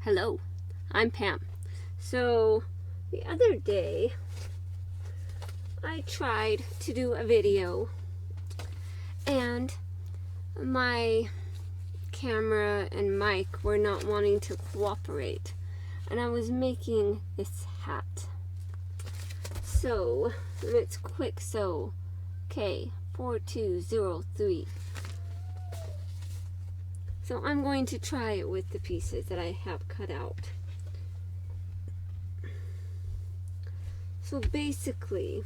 Hello, I'm Pam. So the other day I tried to do a video and my camera and mic were not wanting to cooperate, and I was making this hat. So it's Kwik Sew k4203. So I'm going to try it with the pieces that I have cut out. So basically,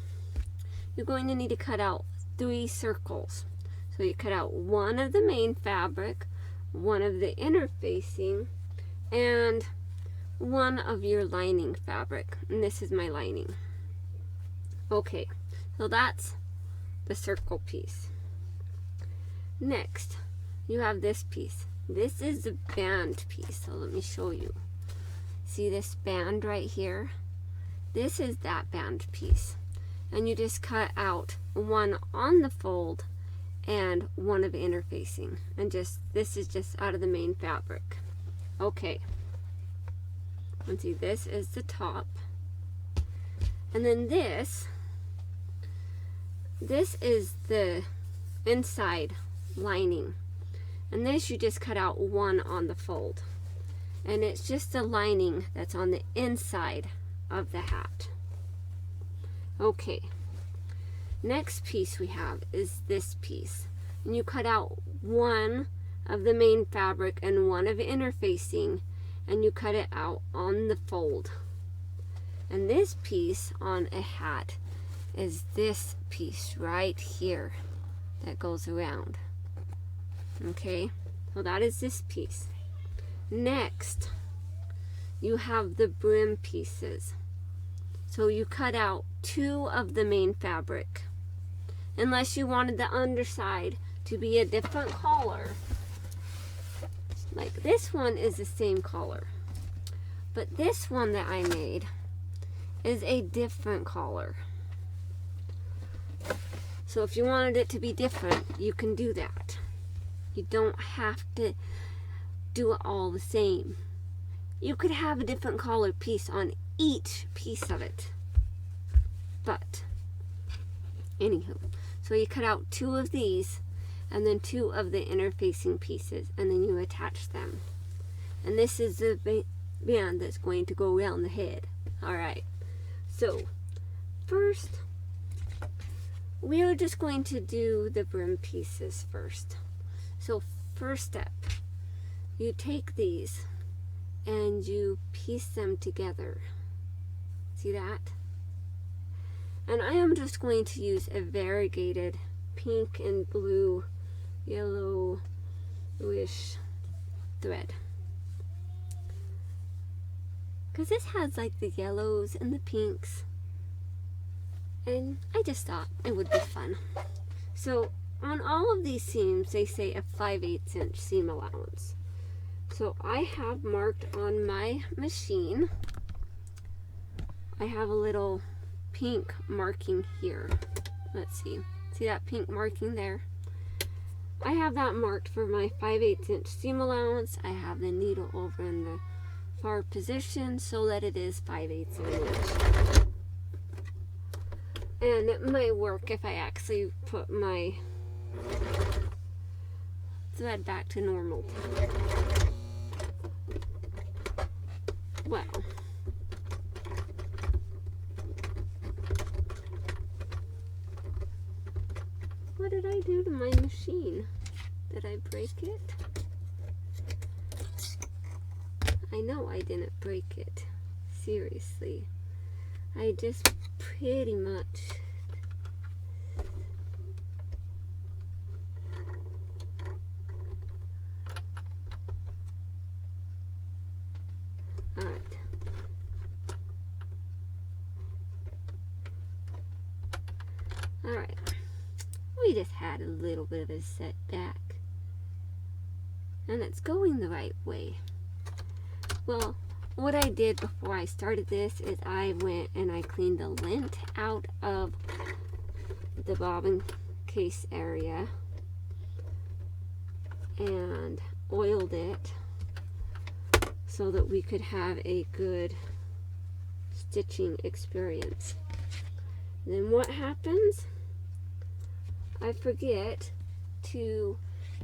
you're going to need to cut out 3 circles. So you cut out one of the main fabric, one of the interfacing, and one of your lining fabric. And this is my lining. Okay, so that's the circle piece. Next, you have this piece. This is the band piece, so let me show you. See this band right here? This is that band piece. And you just cut out one on the fold and one of interfacing. And this is just out of the main fabric. Okay. And see, this is the top. And then this is the inside lining. And this you just cut out one on the fold. And it's just the lining that's on the inside of the hat. Okay. Next piece we have is this piece. And you cut out one of the main fabric and one of interfacing, and you cut it out on the fold. And this piece on a hat is this piece right here that goes around. Okay, so that is this piece. Next, you have the brim pieces. So you cut out 2 of the main fabric. Unless you wanted the underside to be a different color. Like this one is the same color. But this one that I made is a different color. So if you wanted it to be different, you can do that. You don't have to do it all the same. You could have a different color piece on each piece of it. But, anywho, so you cut out 2 of these and then 2 of the interfacing pieces, and then you attach them. And this is the band that's going to go around the head. Alright, so first, we are just going to do the brim pieces first. So first step, you take these and you piece them together. See that? And I am just going to use a variegated pink and blue, yellowish thread. Because this has like the yellows and the pinks. And I just thought it would be fun. So on all of these seams, they say a 5/8 inch seam allowance. So I have marked on my machine, I have a little pink marking here. Let's see. See that pink marking there? I have that marked for my 5/8 inch seam allowance. I have the needle over in the far position so that it is 5/8 inch. And it might work if I actually put my thread back to normal. Well, what did I do to my machine? Did I break it? I know I didn't break it. Seriously. I just pretty much Alright, we just had a little bit of a setback, and it's going the right way. Well, what I did before I started this is I went and I cleaned the lint out of the bobbin case area and oiled it so that we could have a good stitching experience. And then what happens? I forget to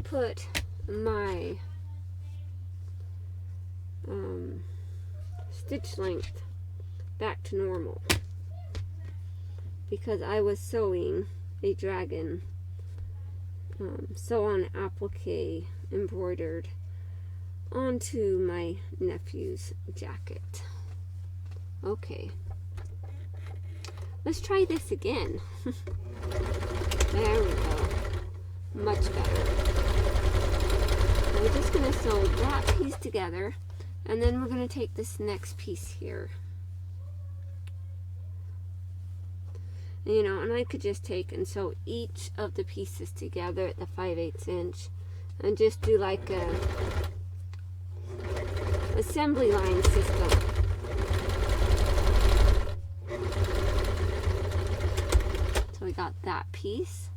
put my stitch length back to normal because I was sewing a dragon sew on applique embroidered onto my nephew's jacket. Okay, let's try this again. There we go, much better. We're just going to sew that piece together, and then we're going to take this next piece here. You know, and I could just take and sew each of the pieces together at the 5/8 inch and just do like a assembly line system. So we got that piece,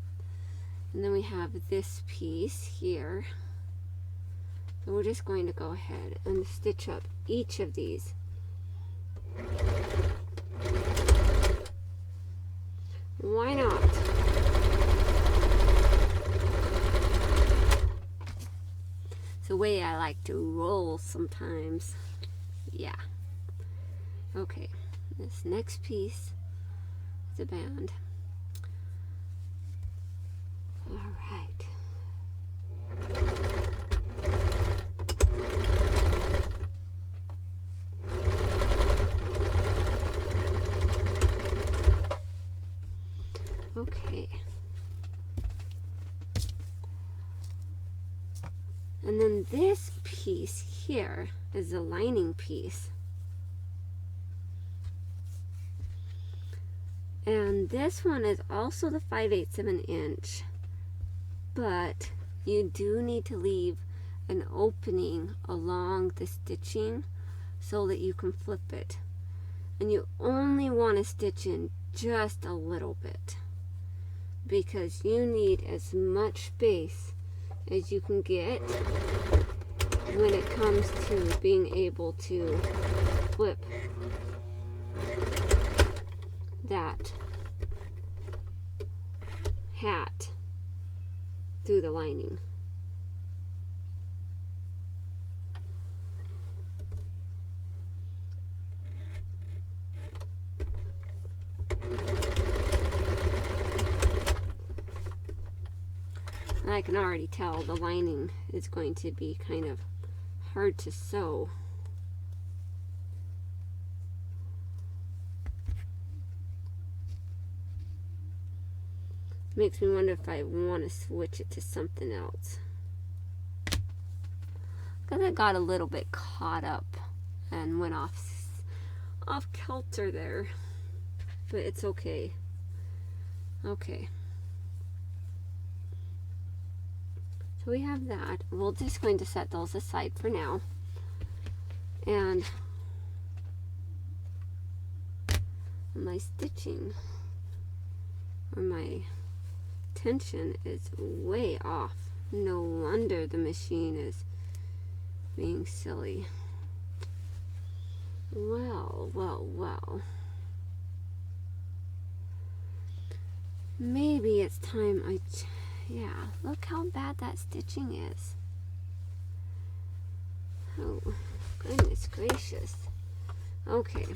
and then we have this piece here. So we're just going to go ahead and stitch up each of these. Why not? It's the way I like to roll sometimes. Yeah. Okay, this next piece is a band. All right. Okay. And then this piece here is the lining piece. And this one is also the 5/8 of an inch, but you do need to leave an opening along the stitching so that you can flip it. And you only want to stitch in just a little bit, because you need as much space as you can get when it comes to being able to flip that hat through the lining. I can already tell the lining is going to be kind of hard to sew. Makes me wonder if I want to switch it to something else. Because I got a little bit caught up and went off kilter there. But it's okay. Okay. So we have that. We're just going to set those aside for now. And my stitching, or my tension, is way off. No wonder the machine is being silly. Well, well, well. Maybe it's time yeah, look how bad that stitching is. Oh, goodness gracious. Okay.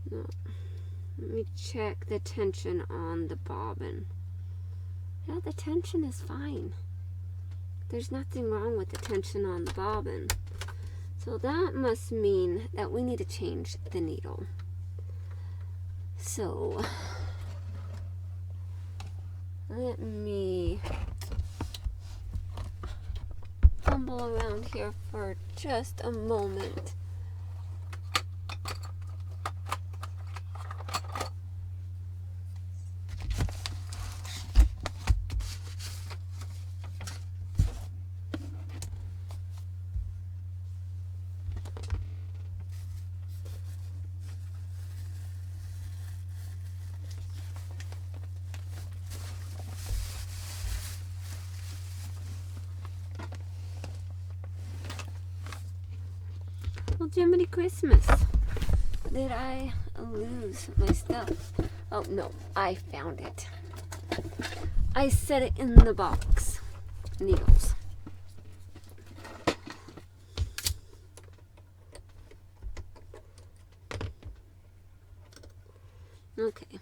No. Let me check the tension on the bobbin. Yeah, the tension is fine. There's nothing wrong with the tension on the bobbin. So that must mean that we need to change the needle. So let me fumble around here for just a moment. Well, Jiminy Christmas. Did I lose my stuff? Oh, no. I found it. I set it in the box. Needles. Okay.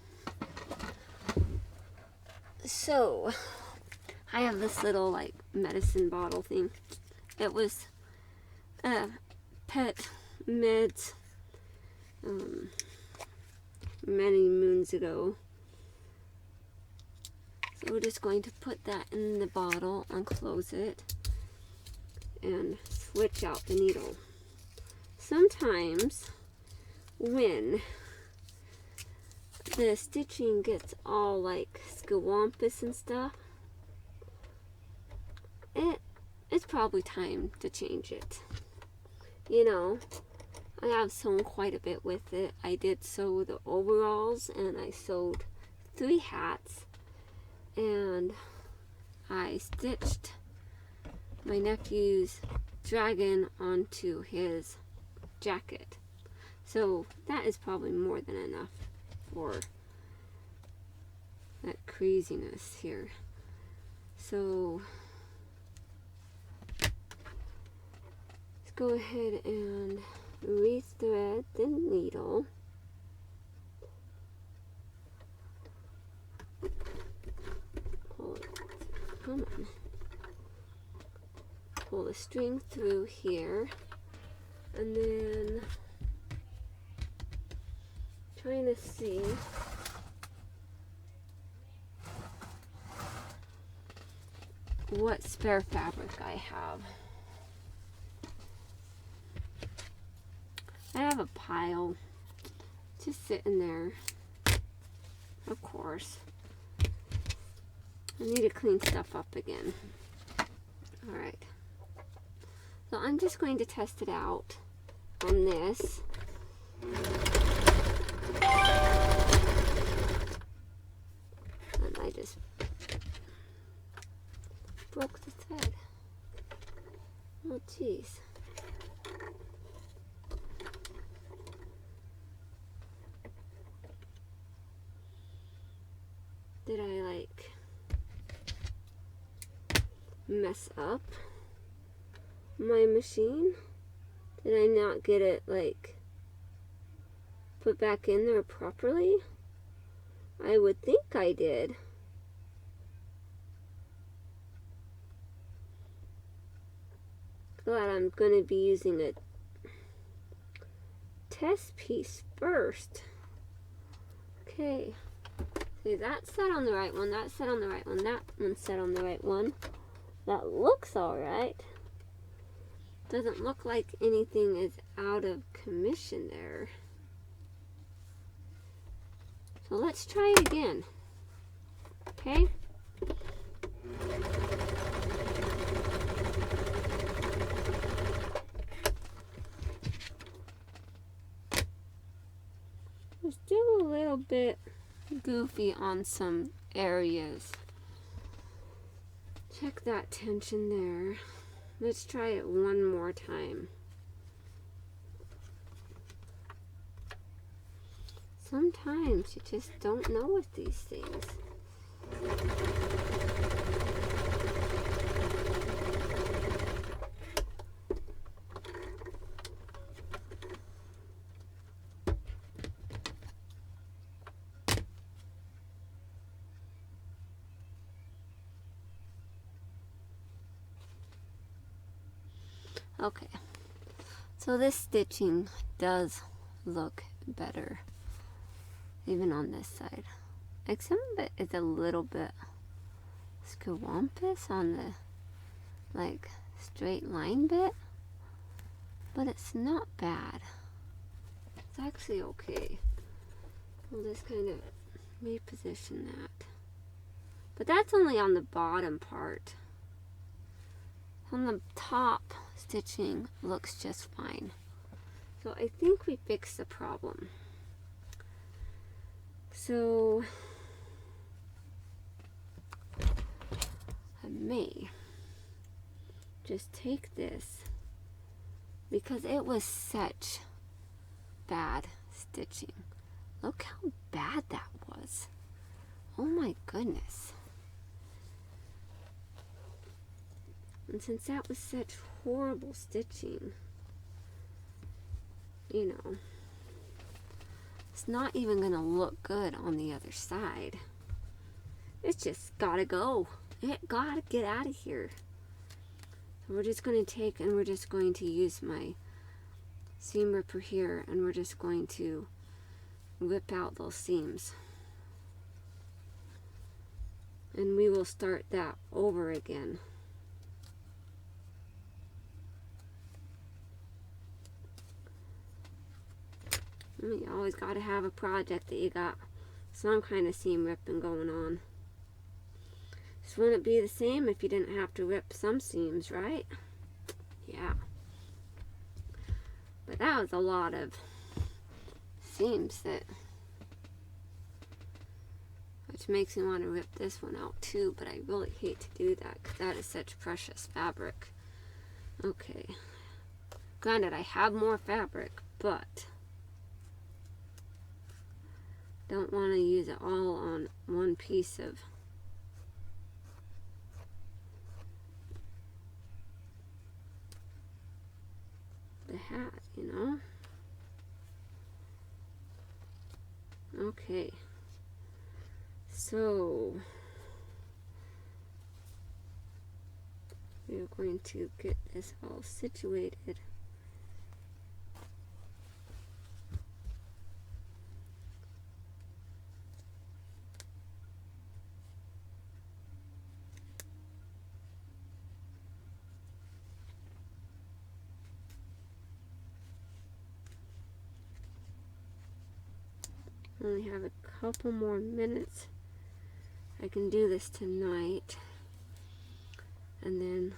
So, I have this little, like, medicine bottle thing. It was pet meds many moons ago. So we're just going to put that in the bottle and close it and switch out the needle. Sometimes when the stitching gets all like scawampus and stuff, it's probably time to change it. You know, I have sewn quite a bit with it. I did sew the overalls and I sewed 3 hats. And I stitched my nephew's dragon onto his jacket. So that is probably more than enough for that craziness here. So let's go ahead and rethread the needle. Come on. Pull the string through here, and then trying to see what spare fabric I have. I have a pile just sitting there, of course. I need to clean stuff up again. Alright. So I'm just going to test it out on this. And I just broke the thread. Oh, jeez. Did I like mess up my machine? Did I not get it like put back in there properly? I would think I did. Glad I'm going to be using a test piece first. Okay. See, that's set on the right one, that's set on the right one, that one's set on the right one. That looks alright. Doesn't look like anything is out of commission there. So let's try it again. Okay? We're still a little bit goofy on some areas. Check that tension there. Let's try it one more time. Sometimes you just don't know with these things. Okay, so this stitching does look better, even on this side. Like some of it is a little bit scawampus on the like straight line bit, but it's not bad. It's actually okay. We'll just kind of reposition that. But that's only on the bottom part. On the top, stitching looks just fine. So I think we fixed the problem. So I may just take this because it was such bad stitching. Look how bad that was. Oh my goodness. And since that was such horrible stitching, you know, it's not even going to look good on the other side. It's just gotta go. It gotta get out of here. So we're just going to take and we're just going to use my seam ripper here, and we're just going to whip out those seams. And we will start that over again. You always got to have a project that you got some kind of seam ripping going on. Just wouldn't it be the same if you didn't have to rip some seams, right? Yeah. But that was a lot of seams, which makes me want to rip this one out too, but I really hate to do that because that is such precious fabric. Okay. Granted, I have more fabric, but don't want to use it all on one piece of the hat, you know? Okay. So we're going to get this all situated. I only have a couple more minutes. I can do this tonight, and then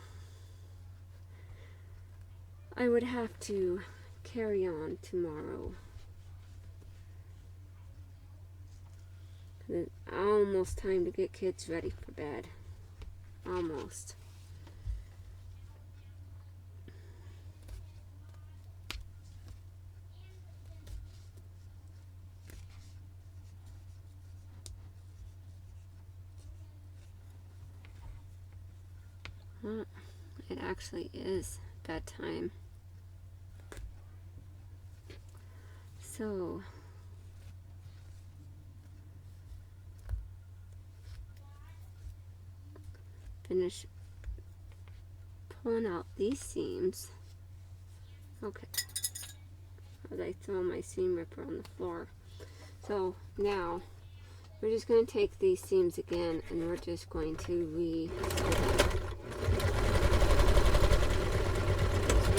I would have to carry on tomorrow. It's almost time to get kids ready for bed. Almost. Well, it actually is bedtime. So finish pulling out these seams. Okay. As I throw my seam ripper on the floor. So now we're just going to take these seams again, and we're just going to re-sew them.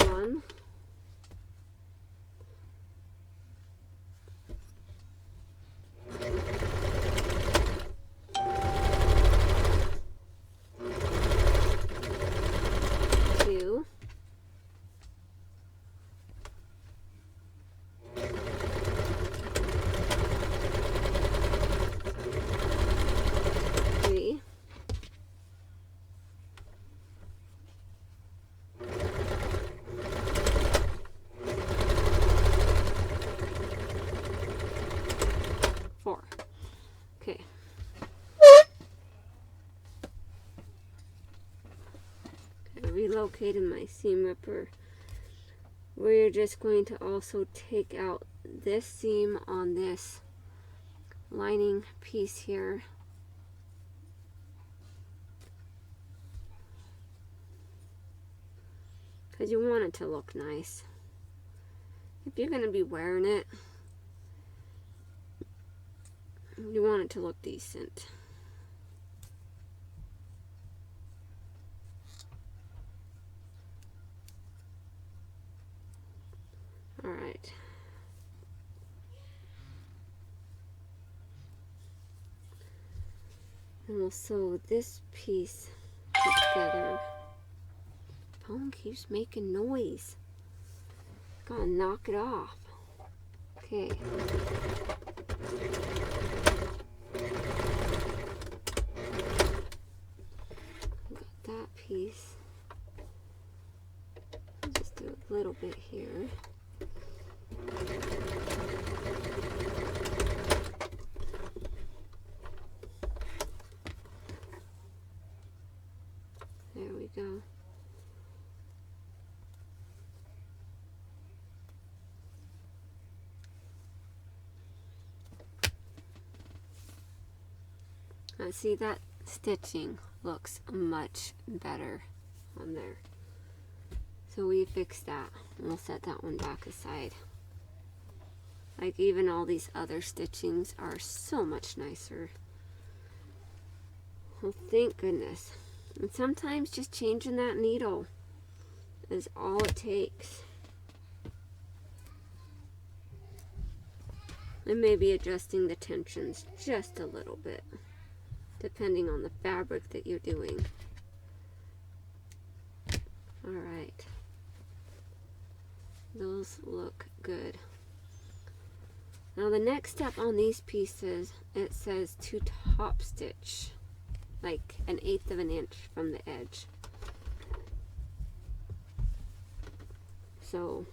One. Two. Three. 4. Okay. I relocated my seam ripper. We're just going to also take out this seam on this lining piece here. Because you want it to look nice. If you're going to be wearing it, you want it to look decent. Alright. And we'll sew this piece together. Phone keeps making noise. Gotta knock it off. Okay. Got that piece. Just do a little bit here. There we go. Now see, that stitching looks much better on there. So we fixed that. We'll set that one back aside. Like, even all these other stitchings are so much nicer. Well, thank goodness. And sometimes just changing that needle is all it takes. And maybe adjusting the tensions just a little bit, depending on the fabric that you're doing. Alright. Those look good. Now the next step on these pieces, it says to top stitch, like 1/8 of an inch from the edge. So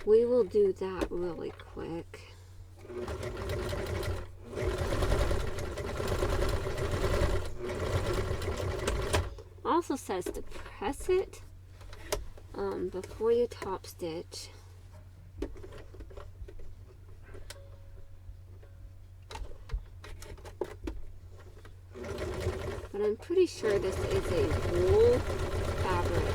we will do that really quick. Also says to press it before you top stitch. But I'm pretty sure this is a wool fabric.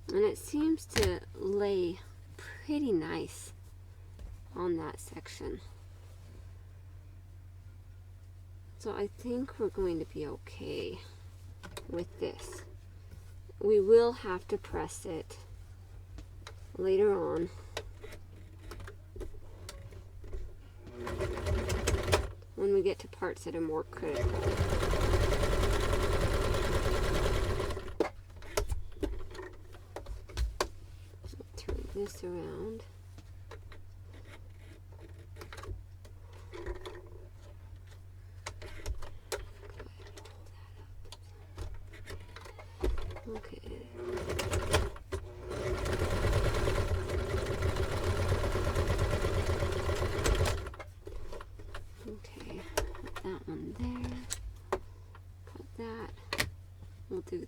And it seems to lay pretty nice on that section. So I think we're going to be okay with this. We will have to press it later on. When we get to parts that are more critical. Turn this around. Okay. Okay, put that one there. Put that. We'll do,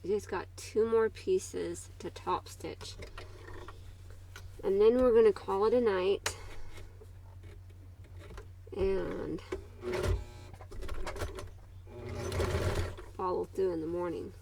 we just got 2 more pieces to top stitch. And then we're going to call it a night. And follow through in the morning.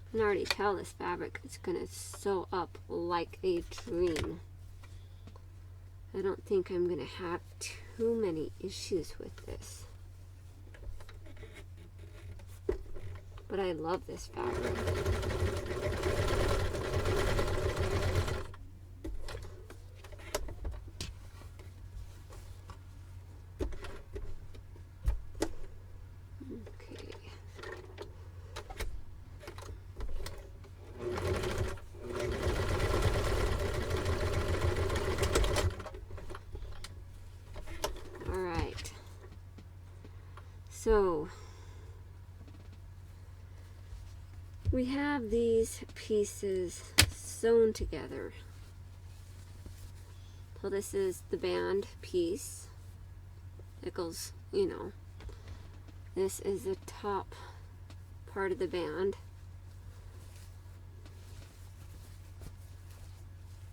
I can already tell this fabric is going to sew up like a dream. I don't think I'm going to have too many issues with this. But I love this fabric. So we have these pieces sewn together. So this is the band piece. It goes, you know, this is the top part of the band.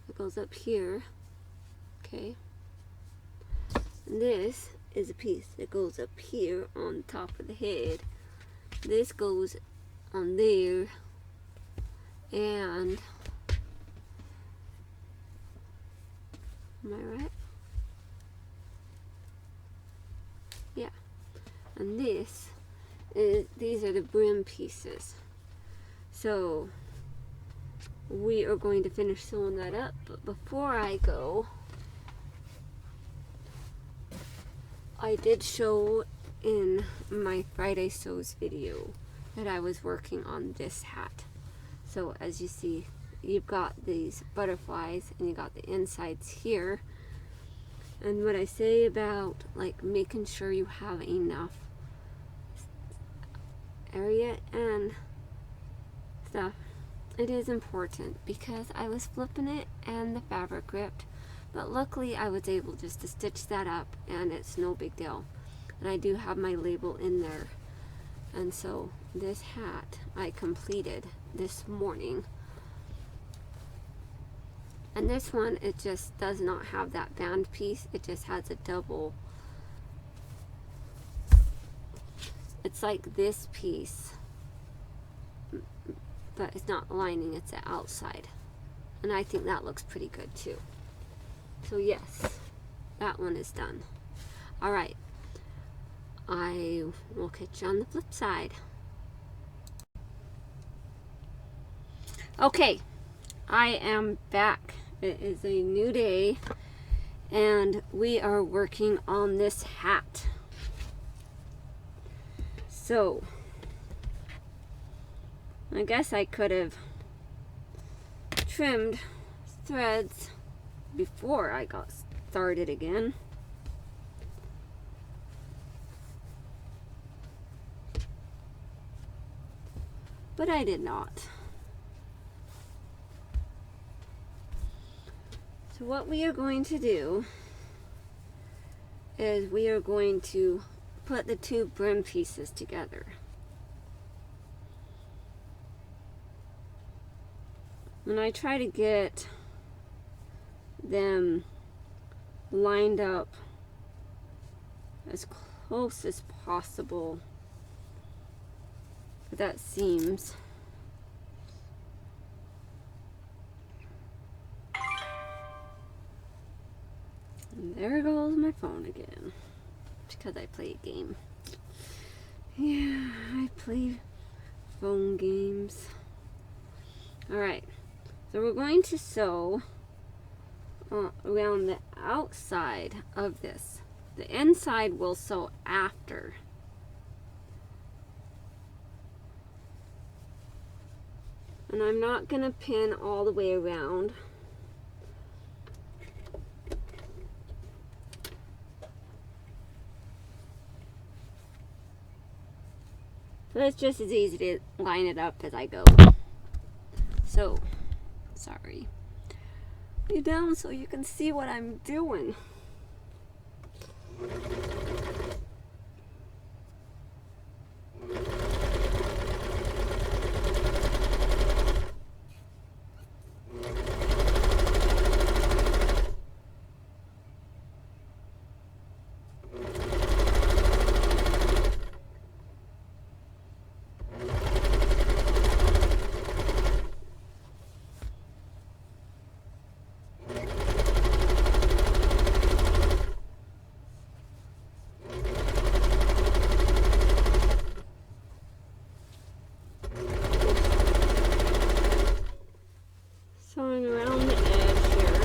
It goes up here, okay? And this is a piece that goes up here on top of the head. This goes on there, and am I right? Yeah. And this is, these are the brim pieces. So we are going to finish sewing that up, but before I go, I did show in my Friday Sews video that I was working on this hat. So as you see, you've got these butterflies and you got the insides here. And what I say about like making sure you have enough area and stuff, it is important, because I was flipping it and the fabric ripped, but luckily I was able just to stitch that up and it's no big deal. And I do have my label in there. And so this hat I completed this morning. And this one, it just does not have that band piece. It just has a double. It's like this piece, but it's not lining, it's the outside. And I think that looks pretty good too. So yes, that one is done. All right. I will catch you on the flip side. Okay, I am back. It is a new day and we are working on this hat. So I guess I could have trimmed threads before I got started again. But I did not. So what we are going to do is we are going to put the two brim pieces together. And I try to get them lined up as close as possible with that seams. And there goes my phone again, because I play a game. Yeah, I play phone games. Alright, so we're going to sew around the outside of this. The inside we'll sew after. And I'm not going to pin all the way around. So it's just as easy to line it up as I go. So, sorry. Lay down so you can see what I'm doing. Sewing around the edge here.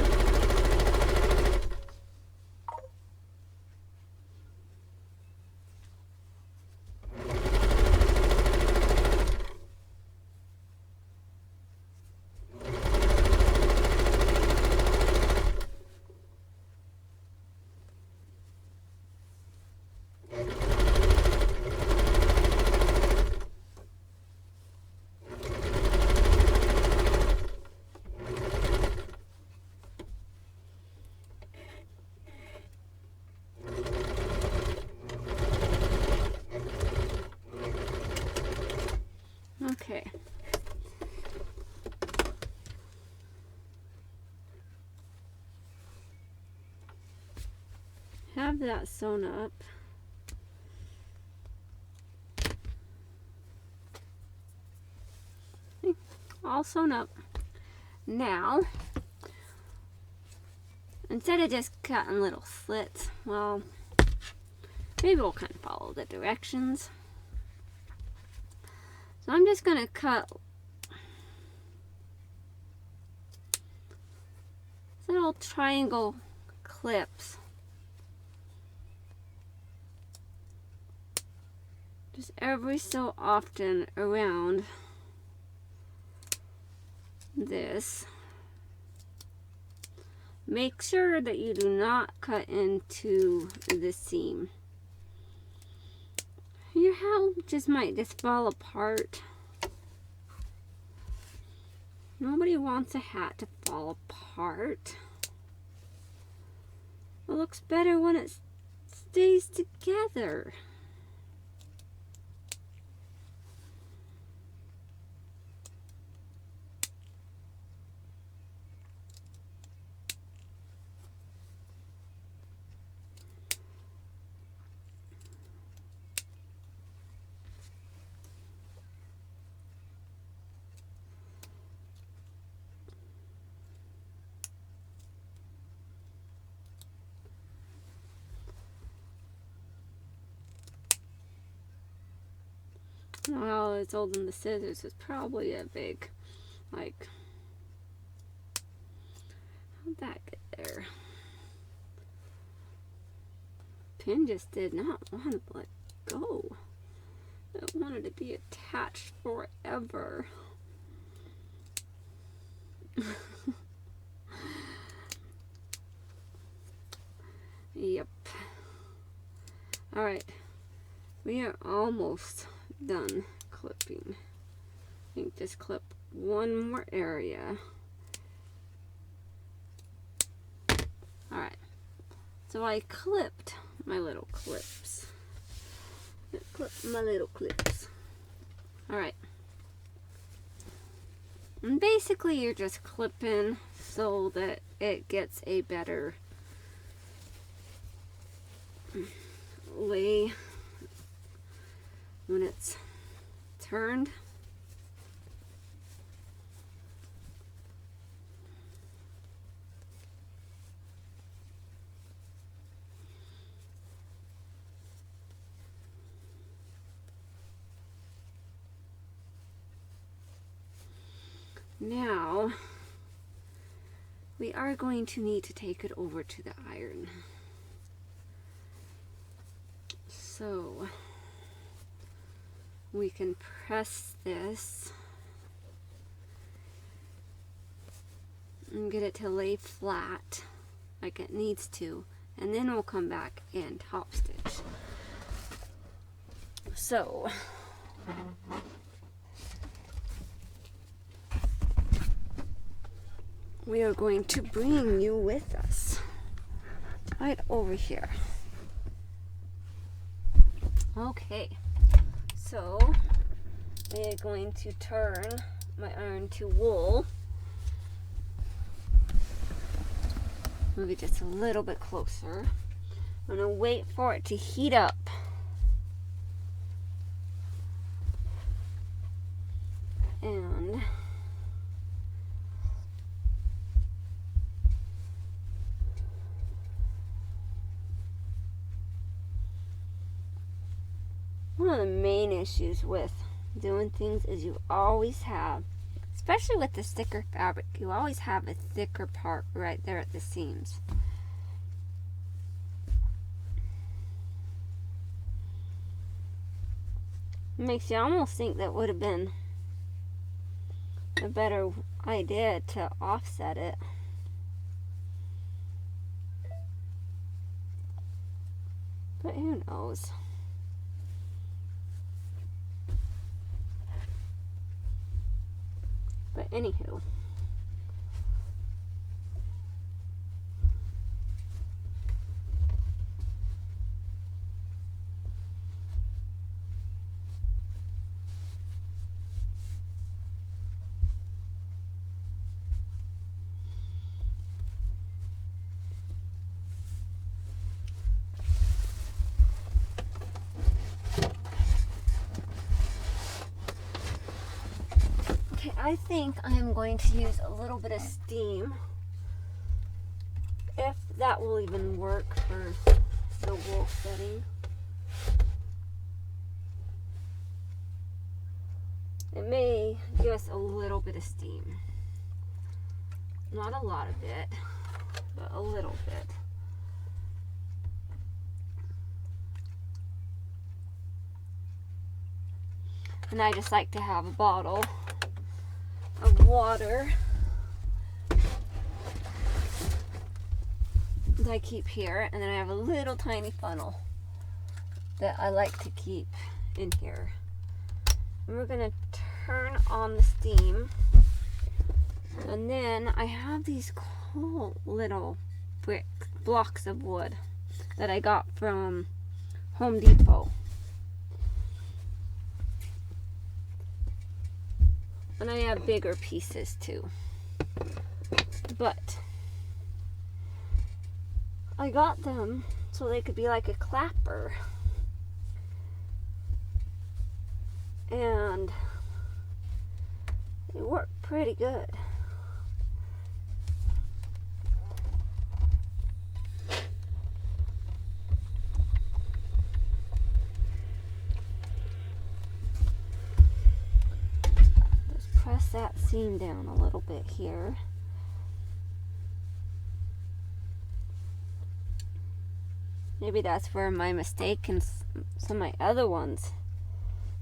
Okay. Have that sewn up. Okay, all sewn up. Now, instead of just cutting little slits, well, maybe we'll kind of follow the directions. So I'm just going to cut little triangle clips. Just every so often around this. Make sure that you do not cut into the seam. Your hat just might just fall apart. Nobody wants a hat to fall apart. It looks better when it stays together. Well, it's old than the scissors. It's probably a big, like, how'd that get there? Pin just did not want to let go. It wanted to be attached forever. Yep. Alright. We are almost done clipping. I think just clip one more area. Alright. So I clipped my little clips. Alright. And basically you're just clipping so that it gets a better lay when it's turned. Now we are going to need to take it over to the iron. So we can press this and get it to lay flat like it needs to, and then we'll come back and top stitch. So we are going to bring you with us right over here. Okay, so we are going to turn my iron to wool. Move it just a little bit closer. I'm going to wait for it to heat up. And one of the main issues with doing things is you always have, especially with the thicker fabric, you always have a thicker part right there at the seams. It makes you almost think that would have been a better idea to offset it. But who knows? But anywho, I think I'm going to use a little bit of steam, if that will even work for the wool setting. It may give us a little bit of steam. Not a lot of it, but a little bit. And I just like to have a bottle of water that I keep here, and then I have a little tiny funnel that I like to keep in here. And we're gonna turn on the steam, and then I have these cool little blocks of wood that I got from Home Depot. And I have bigger pieces too. But I got them so they could be like a clapper. And they work pretty good. Just press that seam down a little bit here. Maybe that's where my mistake in some of my other ones,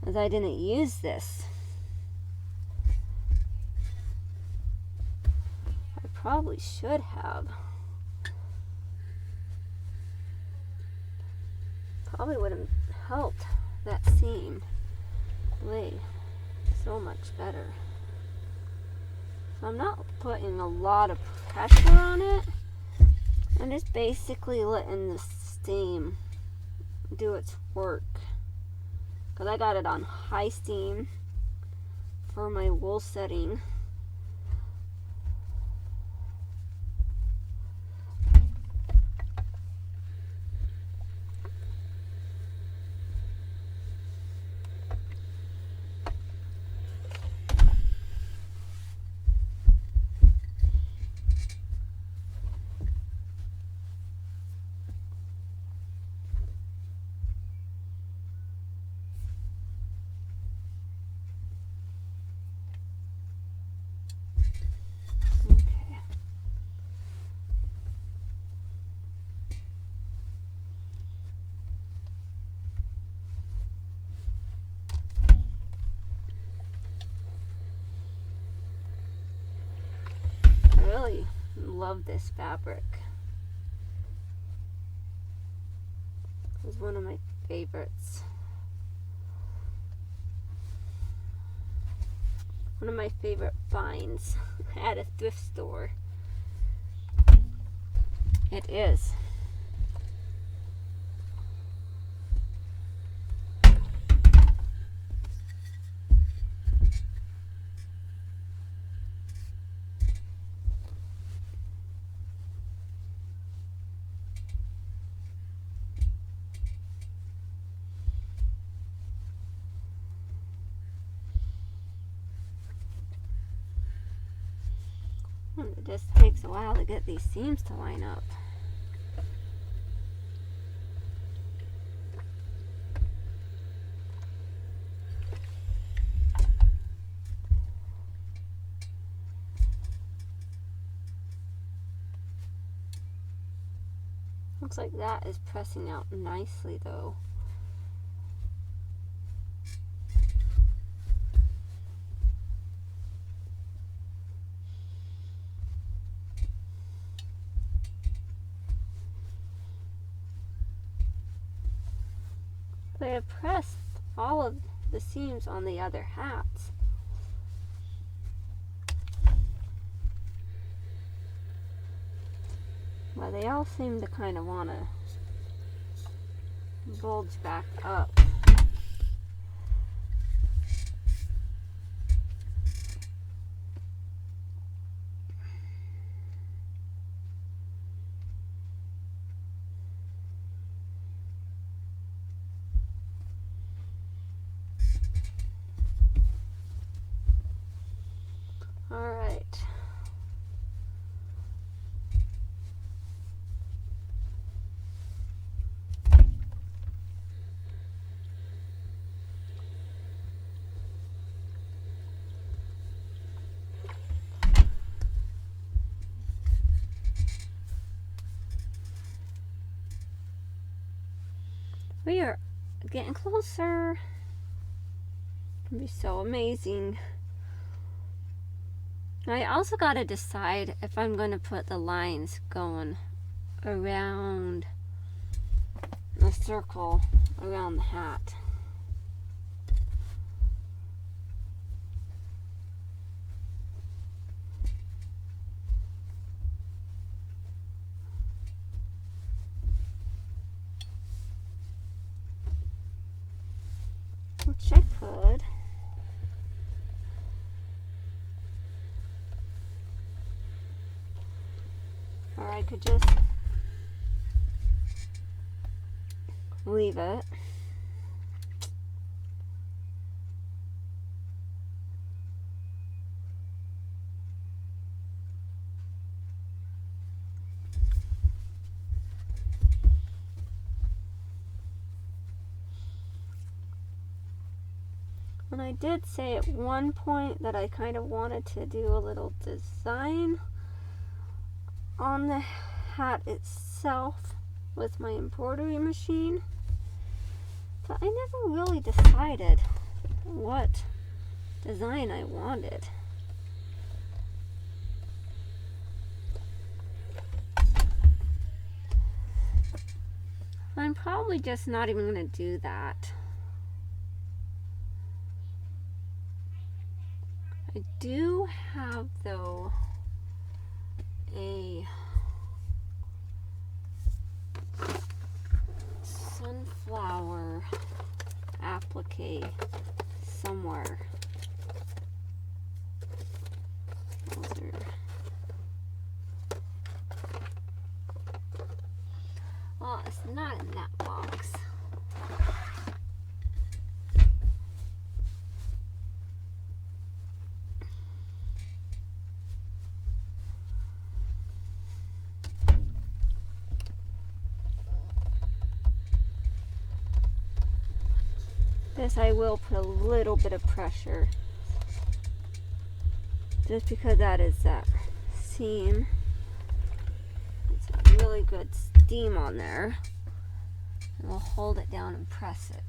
as I didn't use this. I probably should have. Probably would have helped that seam lay so much better. So I'm not putting a lot of pressure on it. I'm just basically letting the steam do its work. Because I got it on high steam for my wool setting. Really love this fabric. It's one of my favorites. One of my favorite finds at a thrift store. It is. It just takes a while to get these seams to line up. Looks like that is pressing out nicely though. But I pressed all of the seams on the other hats. Well, they all seem to kind of want to bulge back up. All right. We are getting closer. It can be so amazing. I also got to decide if I'm going to put the lines going around the circle around the hat. Which I could. Or I could just leave it. And I did say at one point that I kind of wanted to do a little design on the hat itself with my embroidery machine, but I never really decided what design I wanted. I'm probably just not even going to do that. I do have, though, a sunflower applique somewhere. Well, it's not in that box. This I will put a little bit of pressure, just because that is that seam. It's a really good steam on there, and we'll hold it down and press it.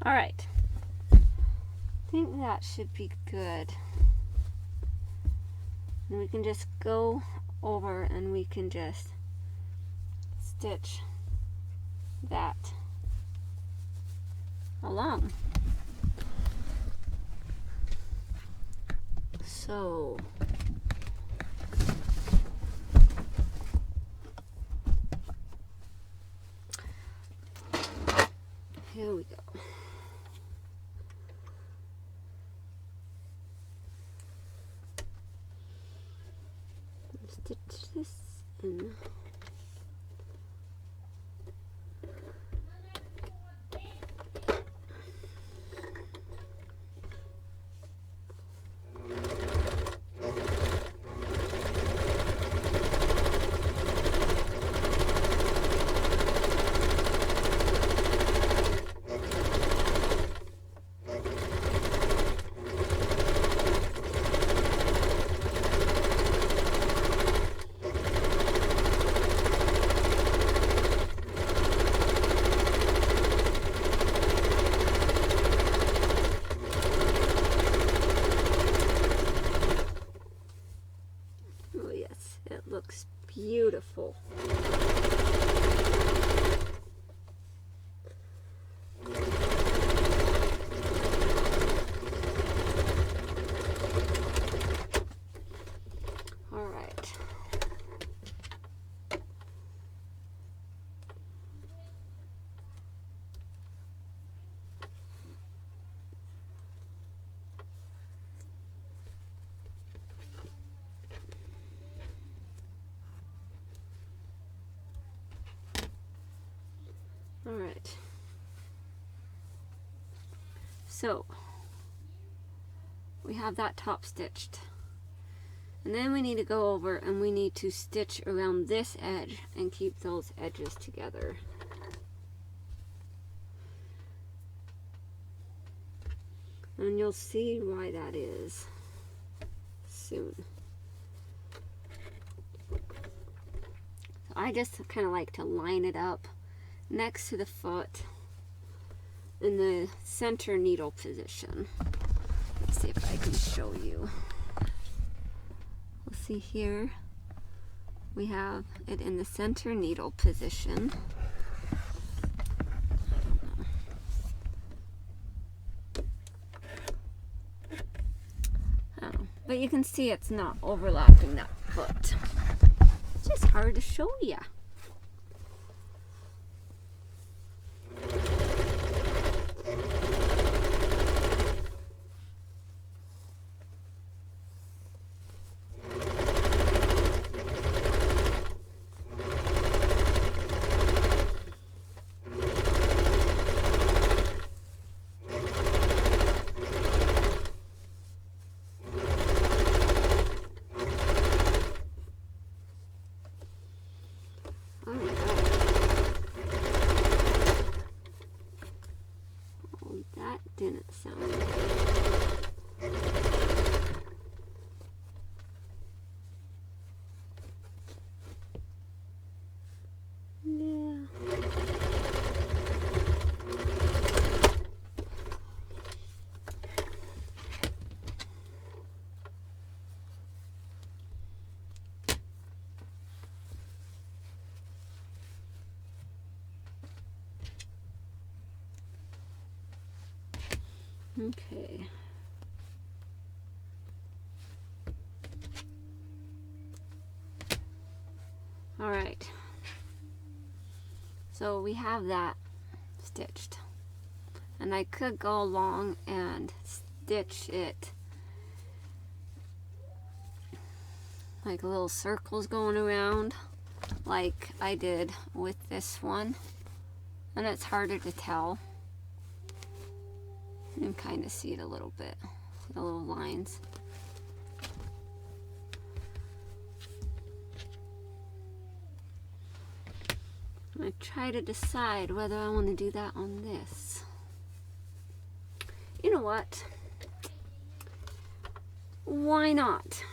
All right, I think that should be good. And we can just go over and we can just stitch that along. So here we go. Stitch this in. Looks beautiful. All right. Alright. So, we have that top stitched. And then we need to go over and we need to stitch around this edge and keep those edges together. And you'll see why that is soon. So I just kind of like to line it up next to the foot in the center needle position. Let's see if I can show you. We'll see here we have it in the center needle position. But you can see it's not overlapping that foot. It's just hard to show you. Didn't sound good. Yeah. Okay. All right. So we have that stitched. And I could go along and stitch it like little circles going around like I did with this one. And it's harder to tell. You can kind of see it a little bit, the little lines. I try to decide whether I want to do that on this. You know what? Why not?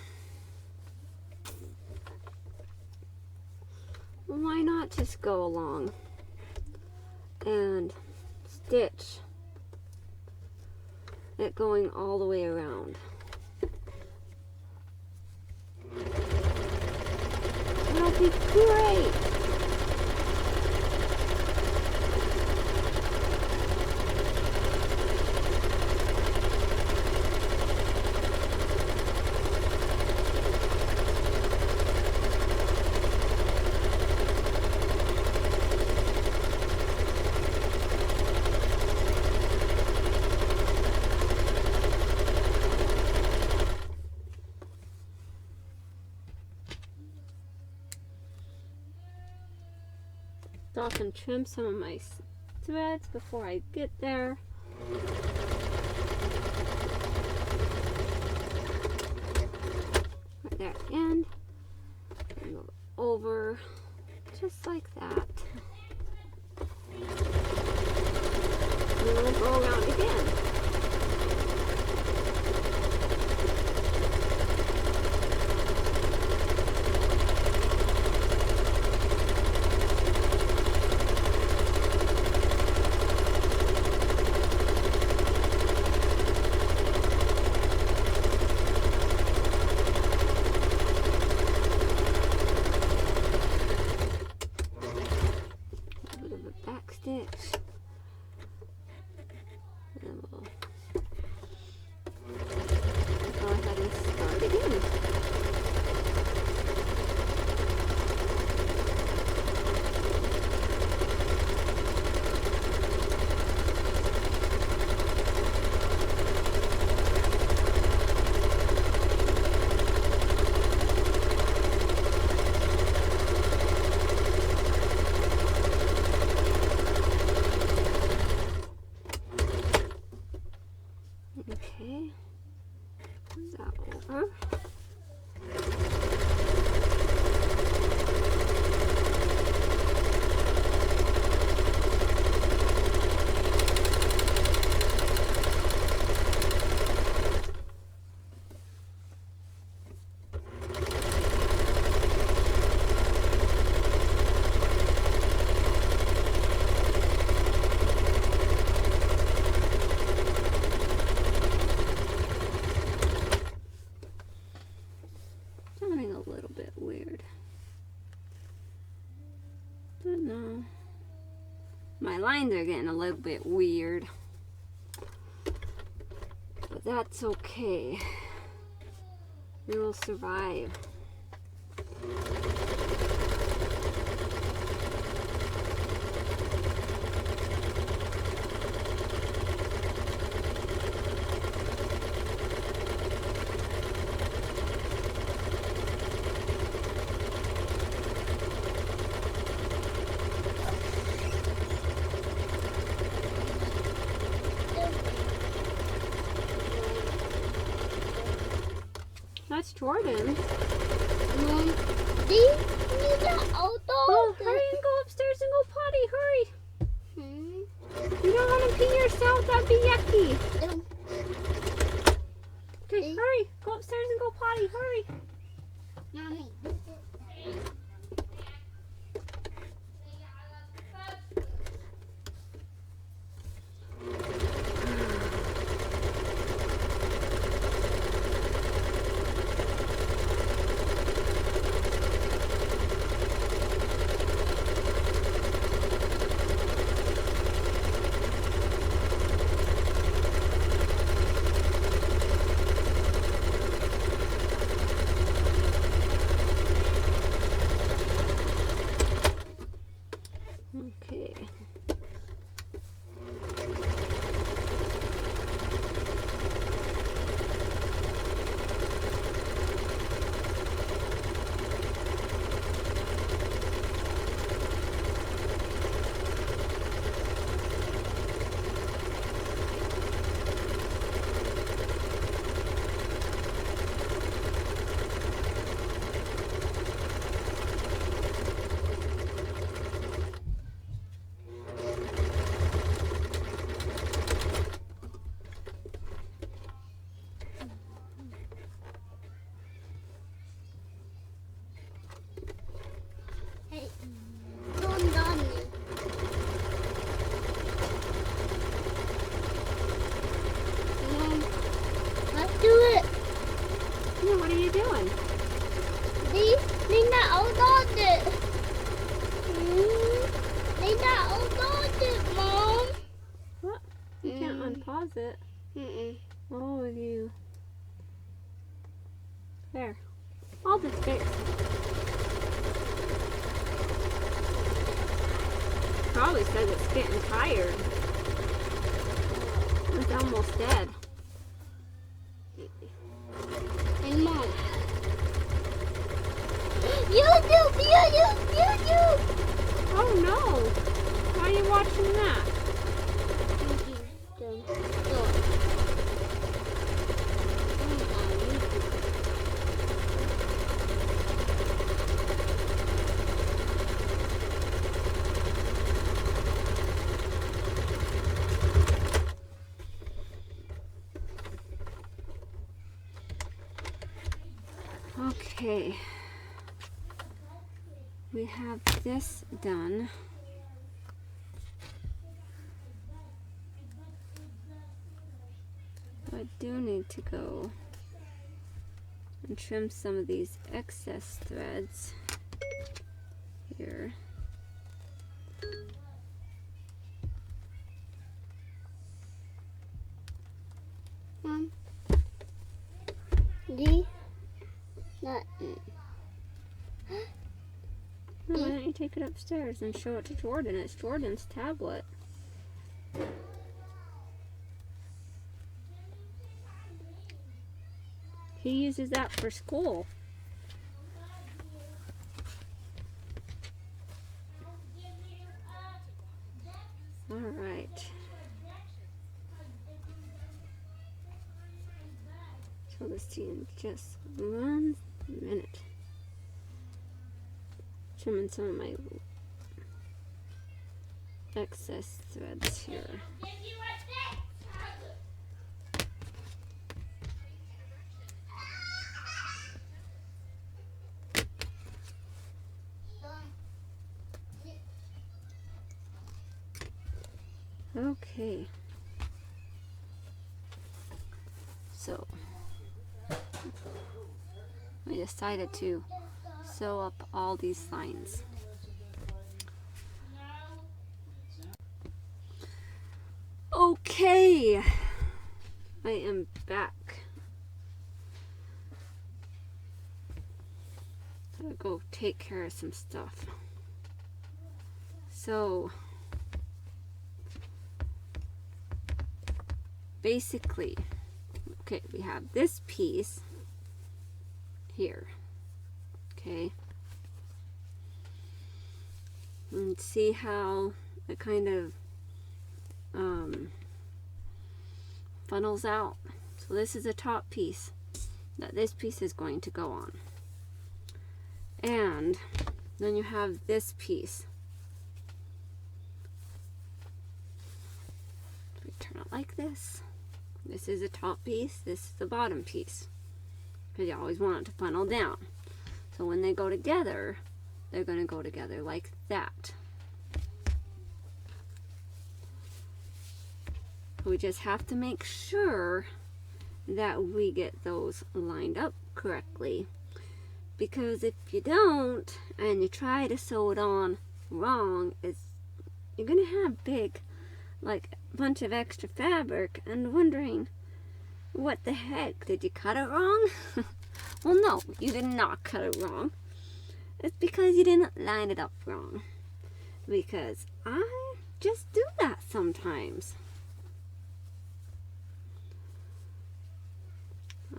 Why not just go along and stitch it going all the way around? It'll be great. Off and trim some of my threads before I get there. Right there at the end. And go over just like that. And then we'll go around again. a little bit weird. But no. My lines are getting a little bit weird. But that's okay. We will survive. That's Jordan. Mom, Oh, hurry and go upstairs and go potty. Hurry. You don't want to pee yourself. That'd be yucky. Okay, hurry. Go upstairs and go potty. Hurry. Mommy. Okay. Hey, don't done me. Mom, let's do it. Yeah, what are you doing? They not outdoed it. They not outdoed it, Mom. What? You can't unpause it. Oh, you. There. I'll just fix. Probably says it's getting tired. It's almost dead. Hey, Mom. YouTube! Oh no! Why are you watching that? Okay. We have this done. I do need to go and trim some of these excess threads here. Mom. Why don't you take it upstairs and show it to Jordan? It's Jordan's tablet. He uses that for school. All right. Show this to you in just 1 minute. Trimming some of my excess threads here. Okay. So I decided to sew up all these lines. Okay, I am back. I'll go take care of some stuff. So basically, okay, we have this piece here, okay, and see how it kind of funnels out. So this is a top piece that this piece is going to go on, and then you have this piece. We turn it like this. This is a top piece, this is the bottom piece, because you always want it to funnel down. So when they go together, they're going to go together like that. We just have to make sure that we get those lined up correctly, because if you don't and you try to sew it on wrong, you're going to have big, like, bunch of extra fabric and wondering, what the heck, did you cut it wrong? Well, no, you did not cut it wrong. It's because you didn't line it up wrong, because I just do that sometimes.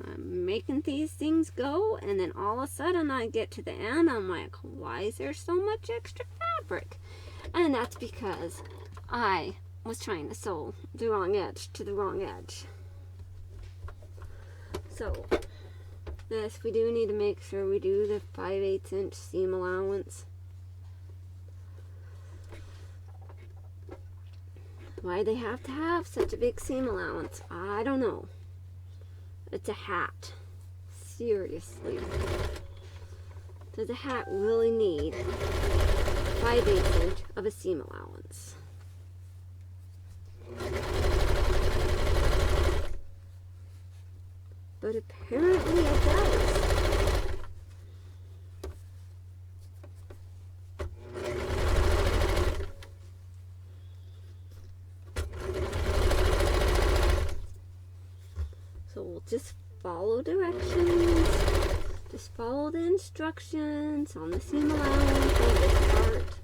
I'm making these things go, and then all of a sudden I get to the end, I'm like, why is there so much extra fabric? And that's because I was trying to sew the wrong edge to the wrong edge. So this, we do need to make sure we do the 5/8 inch seam allowance. Why they have to have such a big seam allowance, I don't know. It's a hat. Seriously. Does a hat really need 5/8 inch of a seam allowance? But apparently it does. So we'll just follow directions. Just follow the instructions on the seam allowance on this part.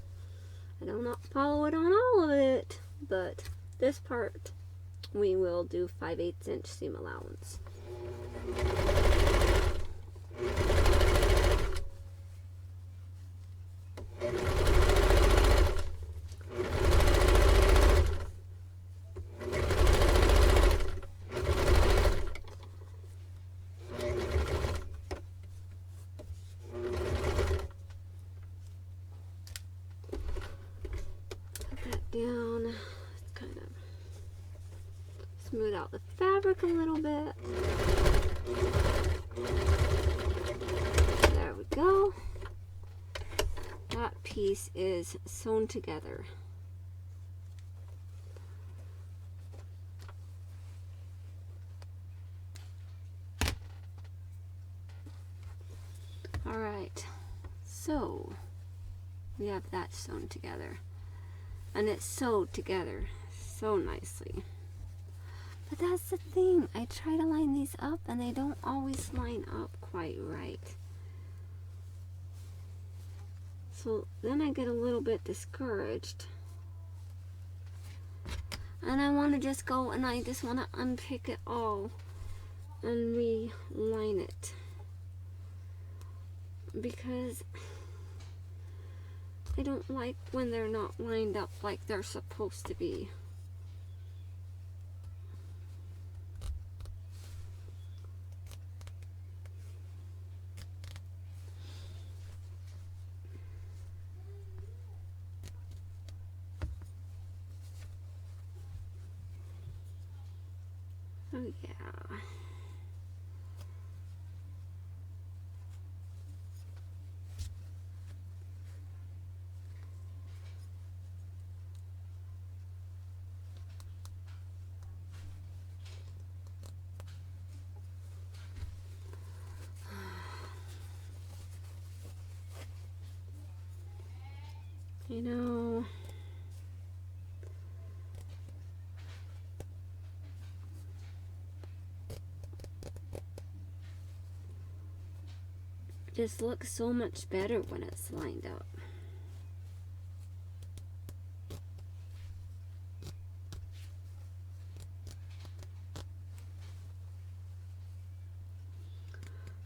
I do not follow it on all of it, but this part we will do 5/8 inch seam allowance. Down, kind of smooth out the fabric a little bit. There we go. That piece is sewn together. All right, so we have that sewn together. And it's sewed together so nicely. But that's the thing. I try to line these up and they don't always line up quite right. So then I get a little bit discouraged. And I want to just go and I just want to unpick it all and reline it. Because I don't like when they're not lined up like they're supposed to be. Oh yeah. You know, it just looks so much better when it's lined up.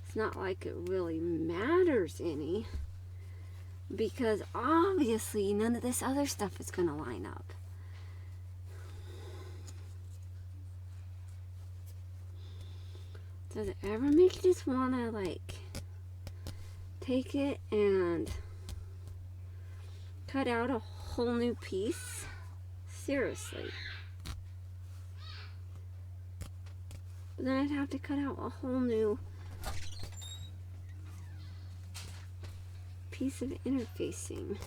It's not like it really matters any, because obviously none of this other stuff is going to line up. Does it ever make you just want to like take it and cut out a whole new piece? Seriously. But then I'd have to cut out a whole new piece of interfacing,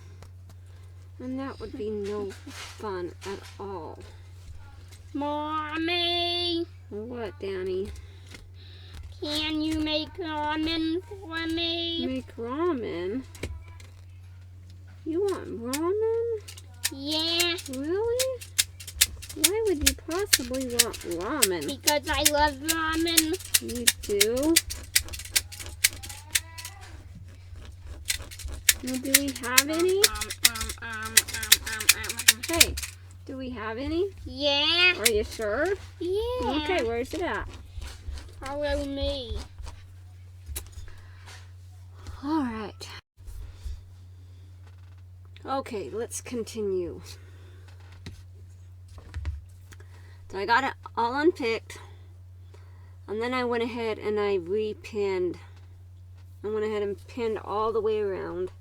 and that would be no fun at all. Mommy, What, Danny? can you make ramen for me? Make ramen? You want ramen? Yeah, Really? Why would you possibly want ramen? because I love ramen. You do? Well, do we have any? Hey, do we have any? Yeah, Are you sure? yeah. Okay, where's it at? Follow me. All right. Okay, let's continue. So I got it all unpicked, and then I went ahead and I repinned. I went ahead and pinned all the way around,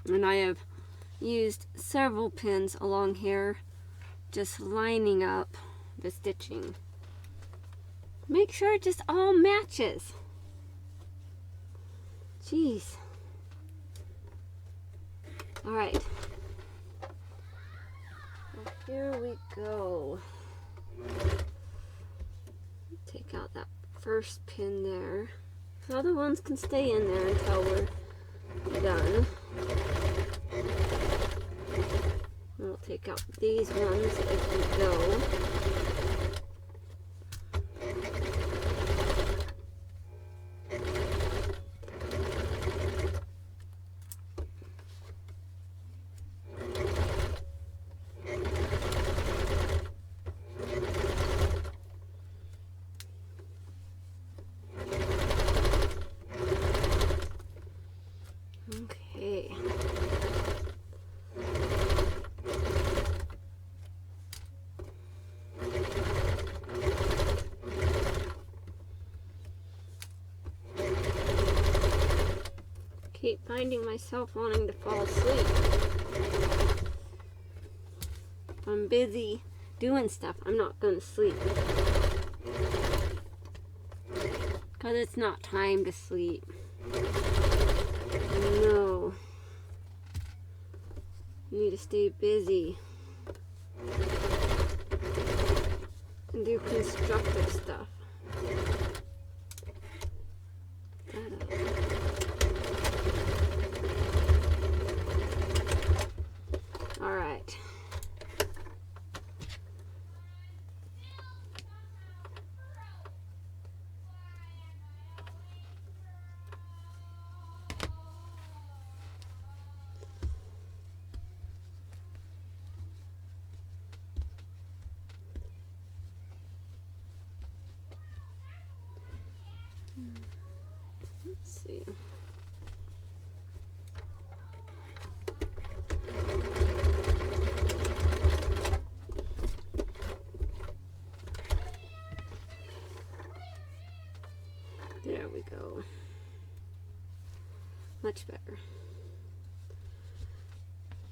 and I have used several pins along here, just lining up the stitching. Make sure it just all matches. Jeez. All right. So here we go. Take out that first pin there. The other ones can stay in there until we're done. We'll take out these ones as we go. Okay. Keep finding myself wanting to fall asleep. If I'm busy doing stuff, I'm not going to sleep. Because it's not time to sleep. No. You need to stay busy and do constructive stuff. All right. Let's see. There we go. Much better.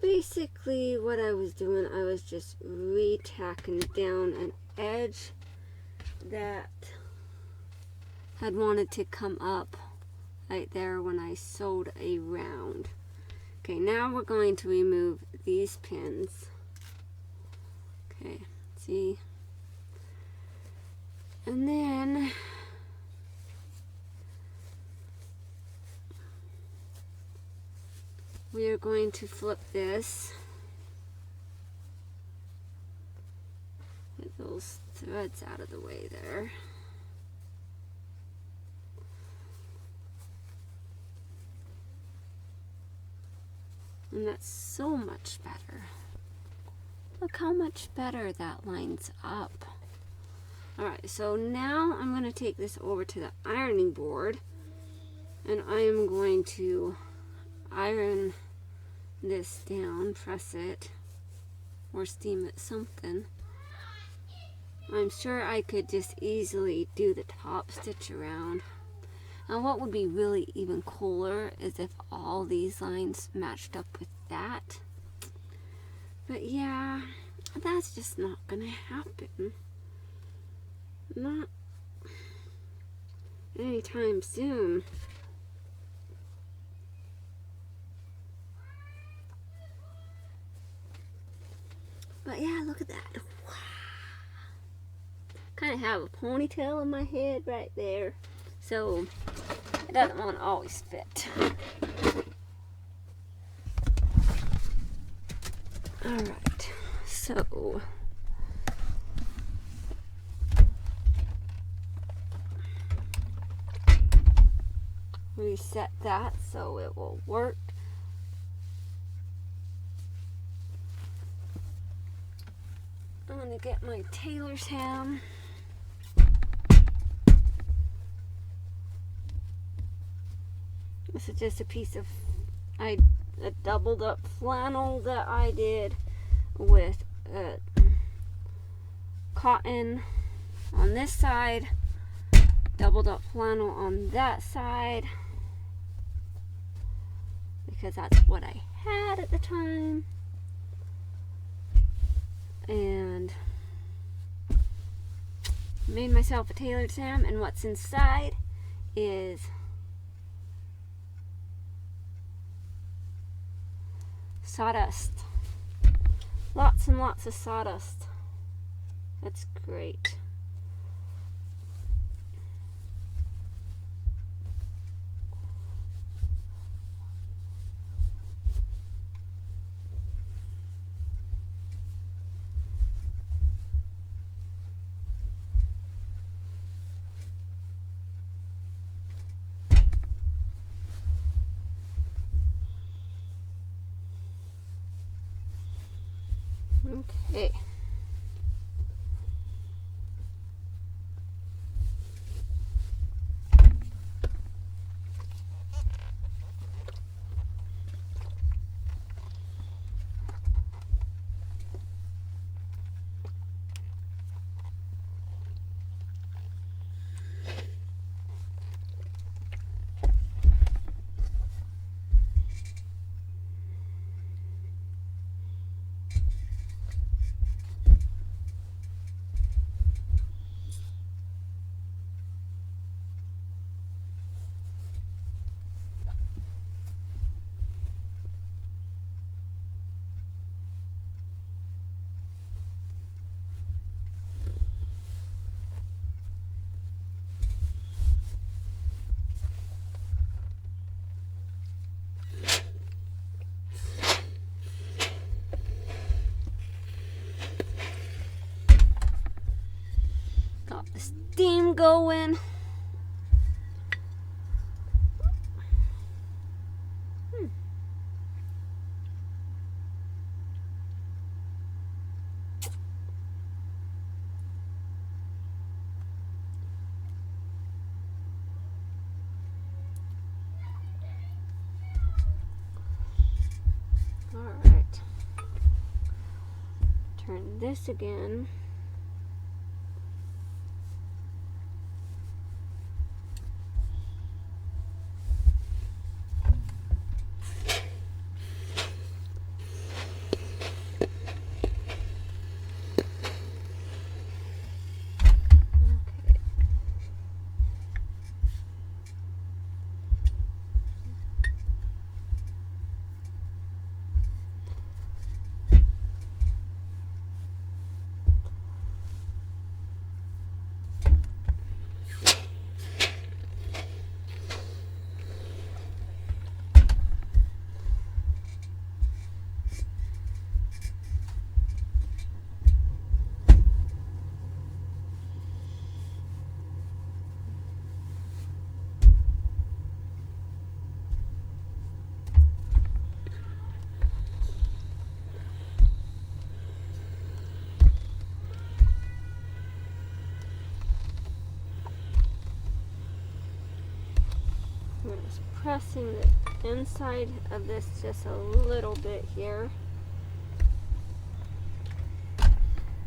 Basically, what I was doing, I was just re-tacking down an edge that had wanted to come up right there when I sewed around. Okay, now we're going to remove these pins. Okay, see? And then we are going to flip this. Get those threads out of the way there. And that's so much better. Look how much better that lines up. Alright, so now I'm going to take this over to the ironing board, and I am going to iron this down, press it, or steam it, something. I'm sure I could just easily do the top stitch around. Now what would be really even cooler is if all these lines matched up with that. But yeah, that's just not gonna happen. Not anytime soon. But yeah, look at that. Wow. Kind of have a ponytail in my head right there. So it doesn't want to always fit. Alright, so reset that so it will work. I'm going to get my tailor's ham. This is just a piece of a doubled up flannel that I did with cotton on this side, doubled up flannel on that side, because that's what I had at the time. And made myself a tailored ham, and what's inside is sawdust. Lots and lots of sawdust. That's great. Okay. Got the steam going. All right. Turn this again. pressing the inside of this just a little bit here.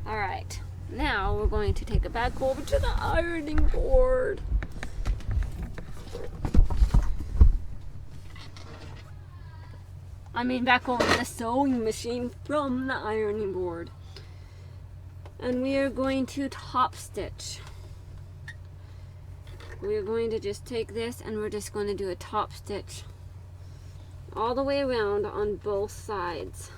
Alright, now we're going to take it back over to the ironing board. I mean back over to the sewing machine from the ironing board. And we are going to top stitch. We're going to just take this and we're just going to do a top stitch all the way around on both sides.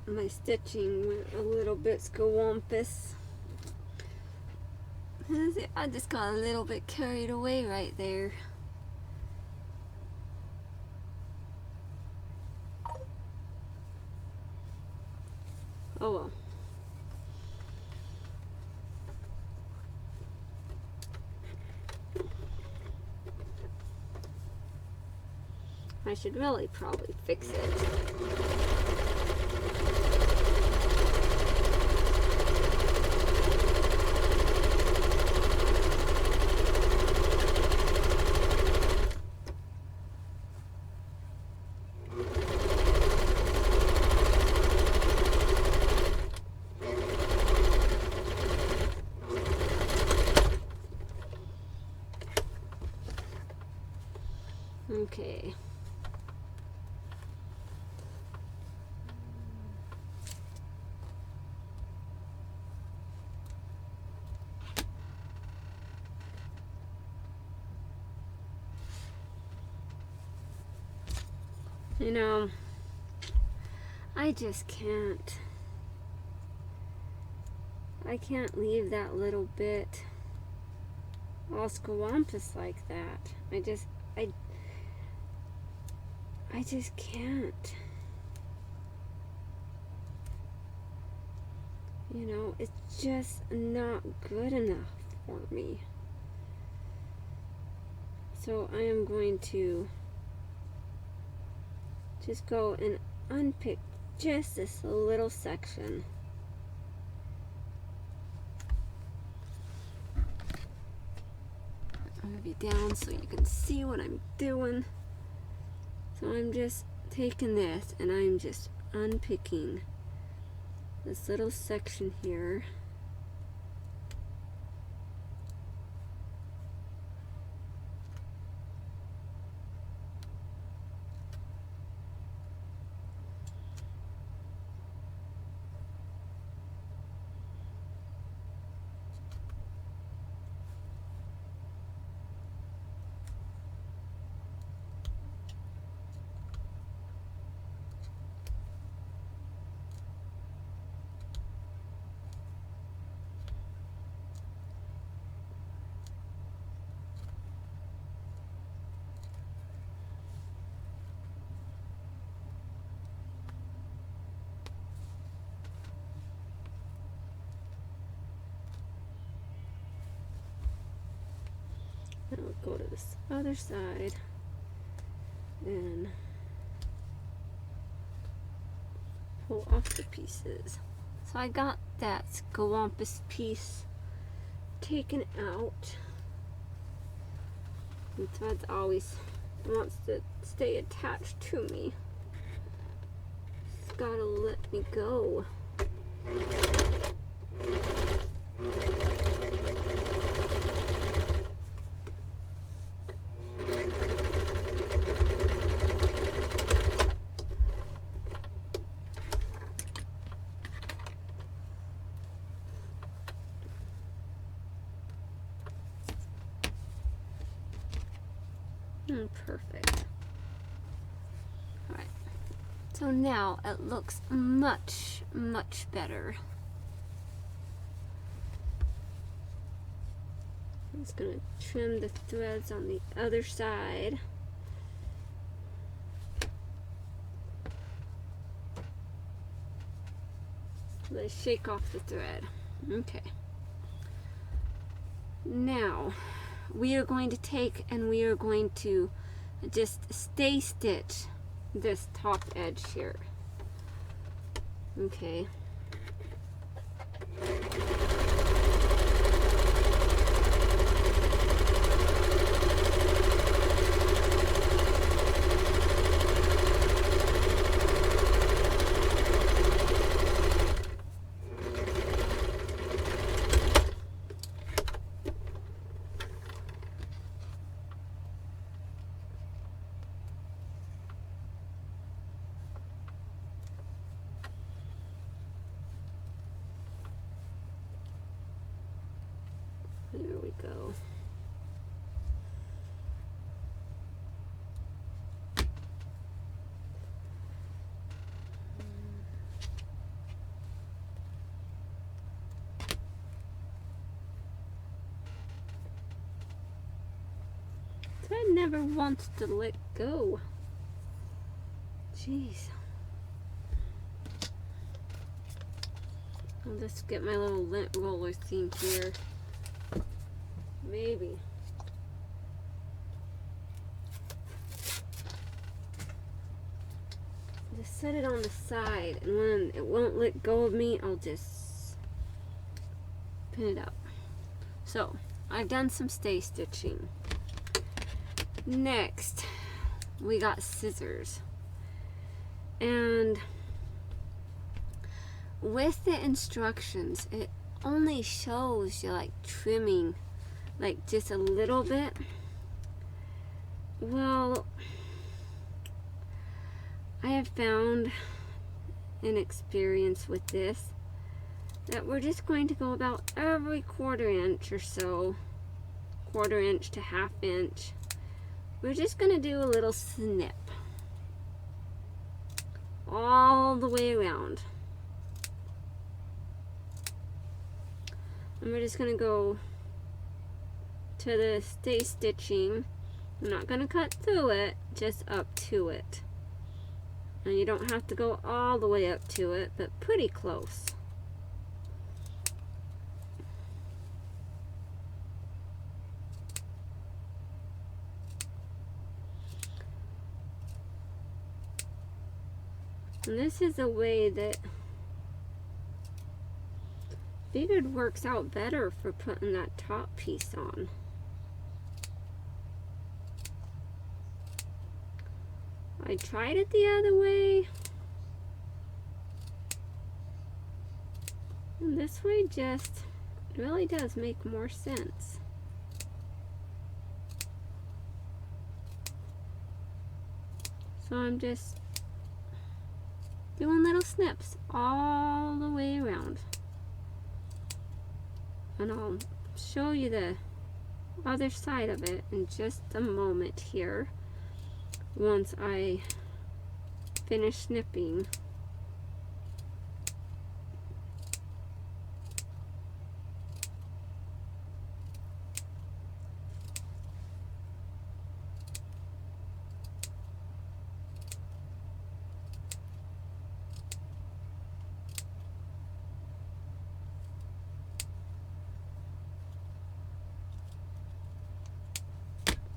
My stitching went a little bit scawampus. I just got a little bit carried away right there. Oh well. I should really probably fix it. Okay. You know, I just can't. I can't leave that little bit all scawampus like that. I just can't. You know, it's just not good enough for me. So I am going to just go and unpick just this little section. I'm going to be down so you can see what I'm doing. So I'm just taking this and I'm just unpicking this little section here. Then I'll go to this other side and pull off the pieces. So I got that scawampus piece taken out. The thread always wants to stay attached to me. It's gotta let me go. Perfect. Alright. So now it looks much, much better. I'm just going to trim the threads on the other side. Let's shake off the thread. Okay. Now, we are going to take and we are going to just stay stitch this top edge here. Okay. There we go. Thread never wants to let go. Jeez. I'll just get my little lint roller thing here. Maybe. Just set it on the side, and when it won't let go of me, I'll just pin it up. So, I've done some stay stitching. Next, we got scissors. And with the instructions, it only shows you like trimming like just a little bit. Well, I have found an experience with this that we're just going to go about every 1/4 inch or so, 1/4 inch to 1/2 inch. We're just going to do a little snip all the way around. And we're just going to go to the stay stitching. I'm not going to cut through it, just up to it. And you don't have to go all the way up to it, but pretty close. And this is a way that figured works out better for putting that top piece on. I tried it the other way, and this way just really does make more sense. So I'm just doing little snips all the way around. And I'll show you the other side of it in just a moment here, once I finish snipping.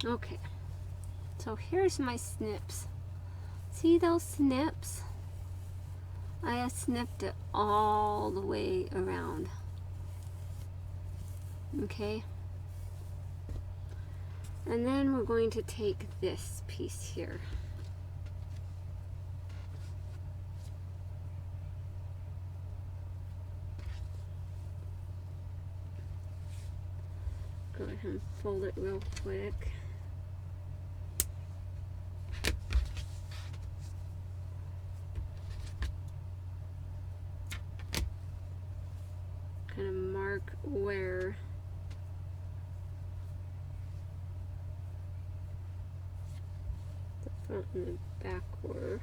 Okay, so here's my snips. See those snips? I have snipped it all the way around. Okay, and then we're going to take this piece here. Go ahead and fold it real quick. Kind of mark where front and the back were.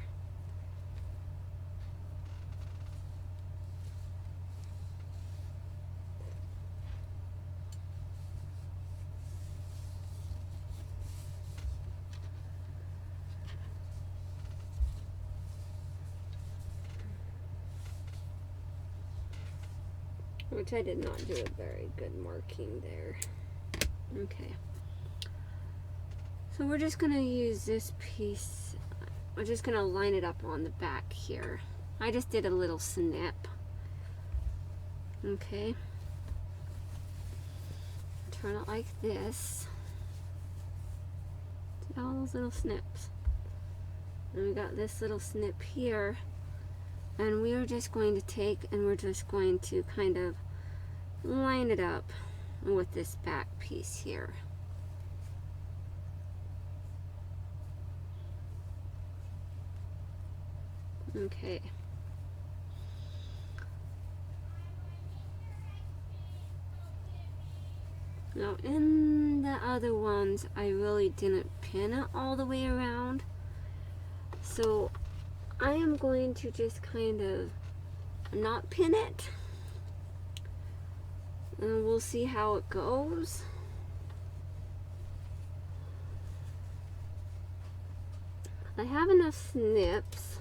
Which I did not do a very good marking there. Okay. So we're just going to use this piece. We're just going to line it up on the back here. I just did a little snip. Okay. Turn it like this. See all those little snips? And we got this little snip here. And we are just going to take and we're just going to kind of line it up with this back piece here. Okay. Now in the other ones, I really didn't pin it all the way around. So I am going to just kind of not pin it. And we'll see how it goes. I have enough snips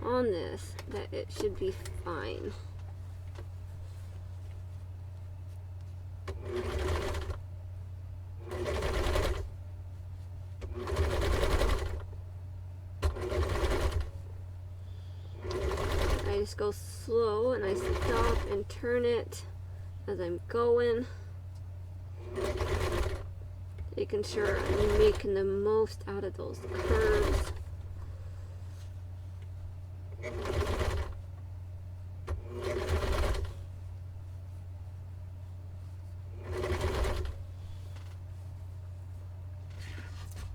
on this that it should be fine. I just go slow and I stop and turn it as I'm going, making sure I'm making the most out of those curves.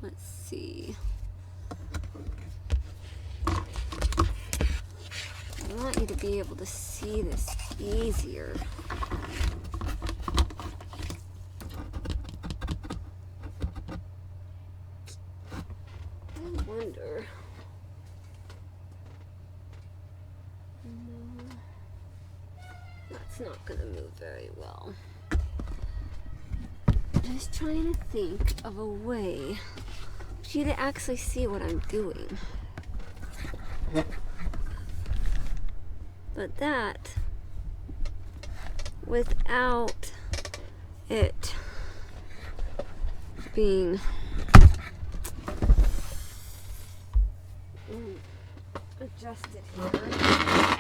Let's see. I want you to be able to see this easier. I wonder. No, that's not going to move very well. Just trying to think of a way for you to actually see what I'm doing. But that, without it being adjusted here.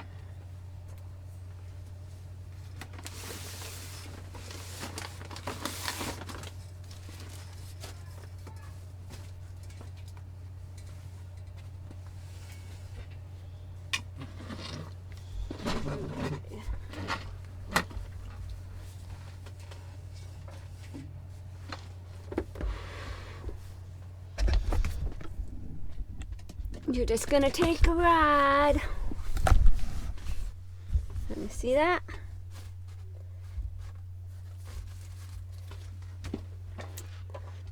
You're just gonna take a ride. Let me see that.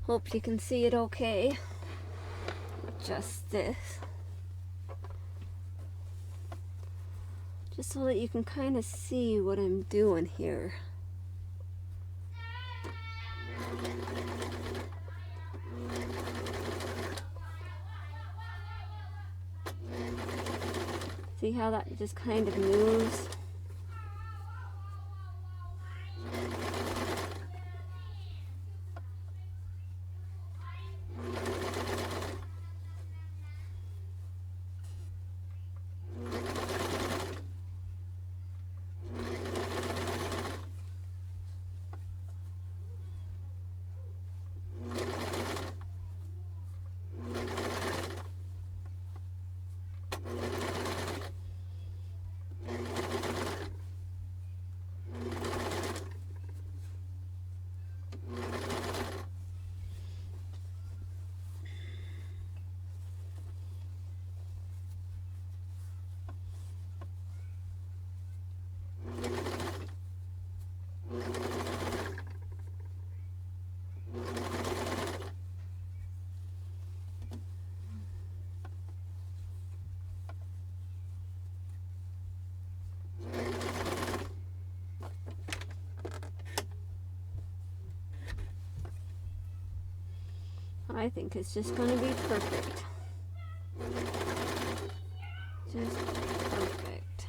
Hope you can see it okay. Just this. Just so that you can kind of see what I'm doing here. See how that just kind of moves? I think it's just going to be perfect. Just perfect.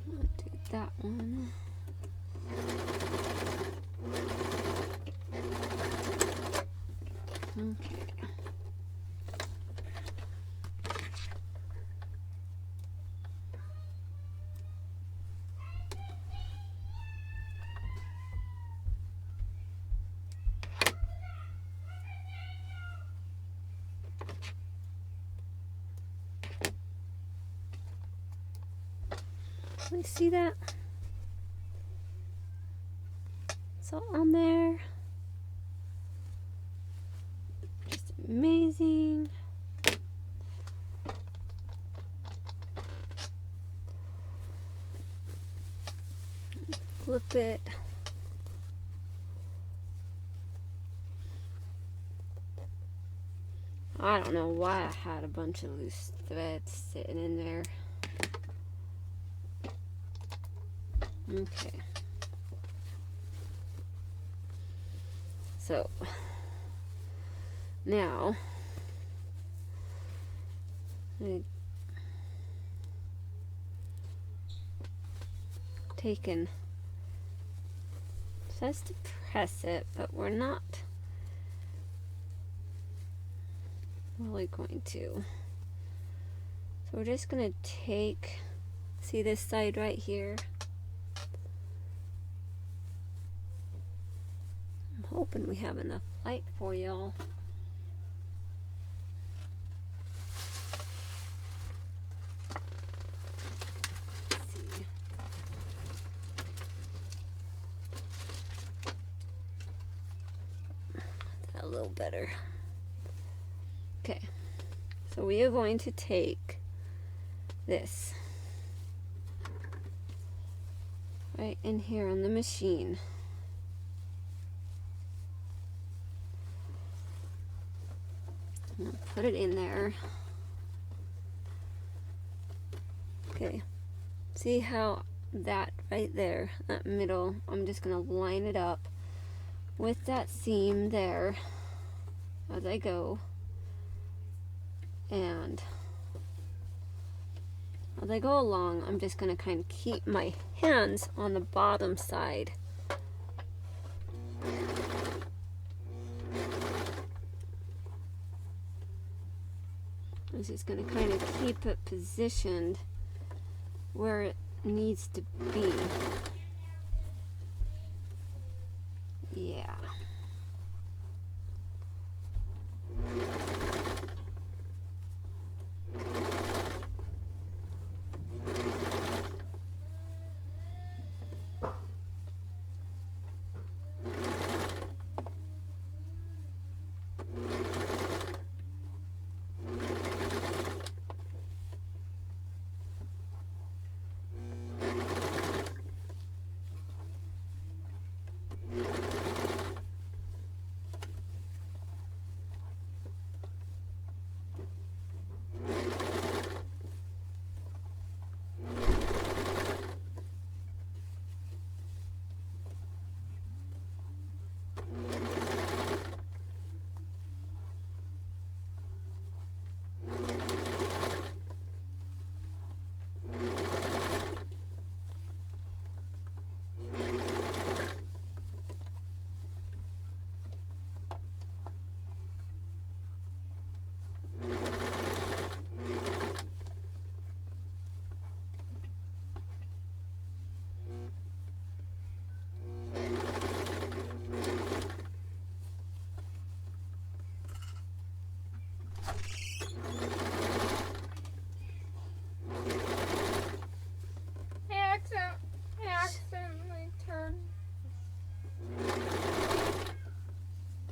I'll do that one. Okay. Can you see that? It's all on there. Just amazing. Flip it. I don't know why I had a bunch of loose threads sitting in there. Okay. So now taken, says to press it, but we're not really going to. So we're just going to take, see this side right here? I'm hoping we have enough light for y'all. A little better. Okay, so we are going to take this right in here on the machine. I'm gonna put it in there. Okay, see how that right there, that middle, I'm just gonna line it up with that seam there as I go, and as I go along, I'm just going to kind of keep my hands on the bottom side. I'm just going to kind of keep it positioned where it needs to be. Yeah.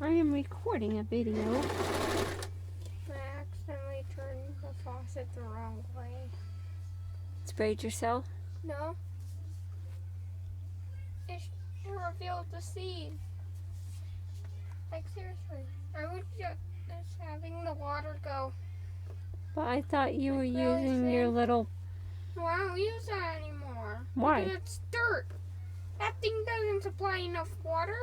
I am recording a video. I accidentally turned the faucet the wrong way. Sprayed yourself? No. It revealed the seed. Like seriously. I was just having the water go. But I thought you were Really using your thin. little... Well, I don't use that anymore. Why? Because it's dirt. That thing doesn't supply enough water.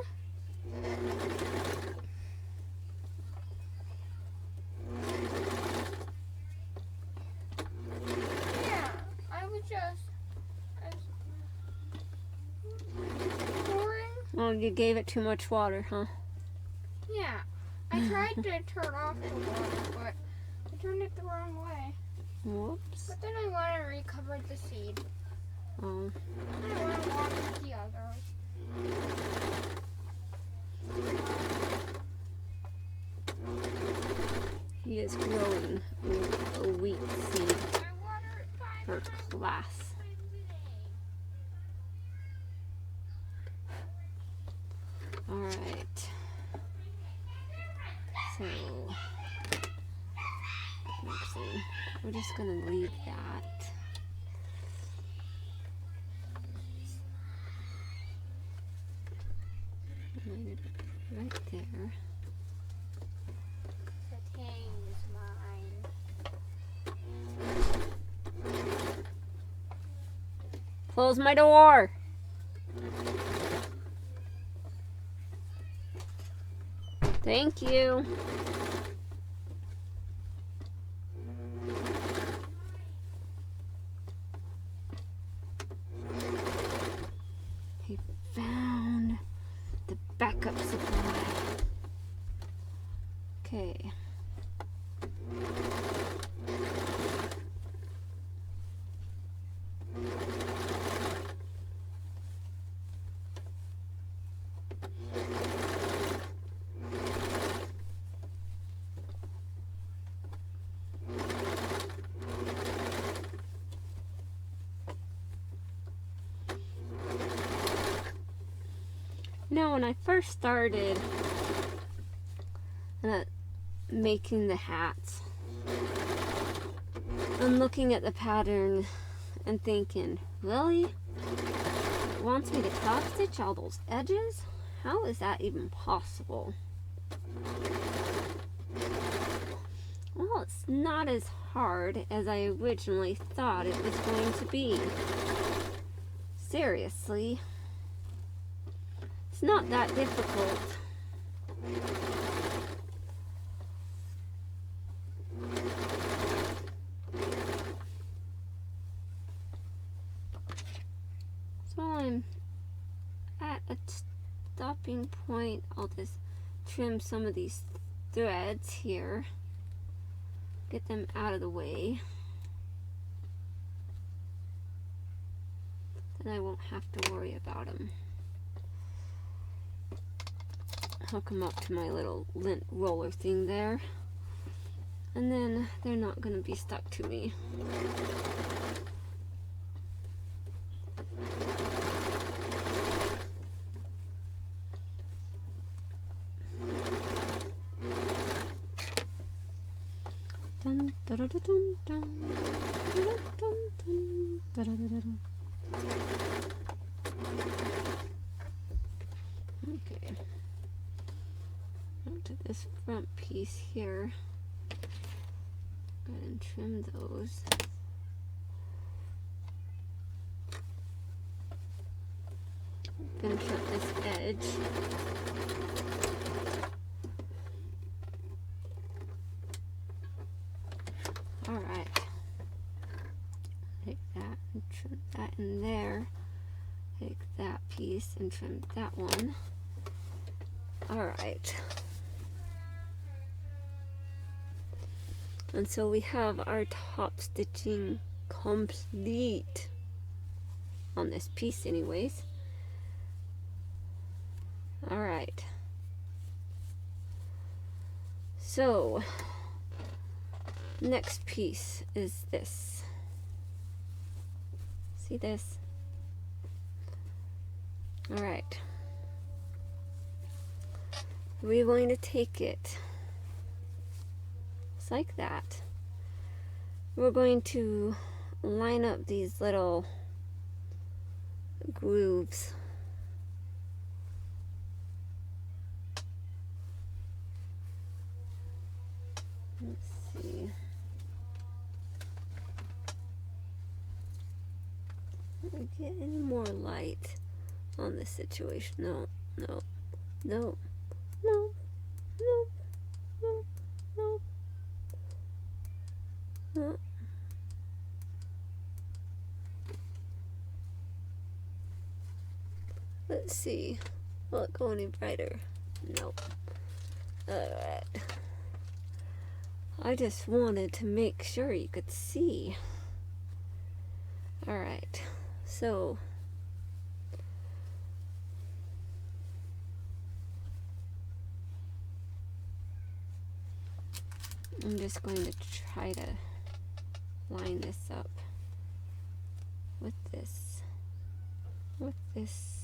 Yeah, I was just pouring. Well, you gave it too much water, huh? Yeah, I tried to turn off the water, but I turned it the wrong way. Whoops. But then I want to recover the seed. Oh. I want to water the others. He is growing a wheat seed I water it for class. Alright. So, actually, we're just going to leave that. Line it up right there. The tang is mine. Close my door! Thank you. He found the backup supply. Okay. Now, when I first started making the hats, I'm looking at the pattern and thinking, really? It wants me to top stitch all those edges? How is that even possible? Well, it's not as hard as I originally thought it was going to be. Seriously. It's not that difficult. So I'm at a stopping point. I'll just trim some of these threads here. Get them out of the way. Then I won't have to worry about them. Hook them up to my little lint roller thing there, and then they're not going to be stuck to me. Dun, da, da, da, dun, dun, da, da, dun, dun, da, da, da, da, dun. Okay. To this front piece here. Go ahead and trim those. Finish up this edge. Alright. Take that and trim that in there. Take that piece and trim that one. Alright. And so we have our top stitching complete on this piece anyways. Alright. So, next piece is this. See this? Alright. We're going to take it just like that. We're going to line up these little grooves. Let's see. Get any more light on this situation. No, no, no, no, no, no, no, no. Let's see. Will it go any brighter? Nope. Alright. I just wanted to make sure you could see. Alright. So I'm just going to try to line this up with this. With this.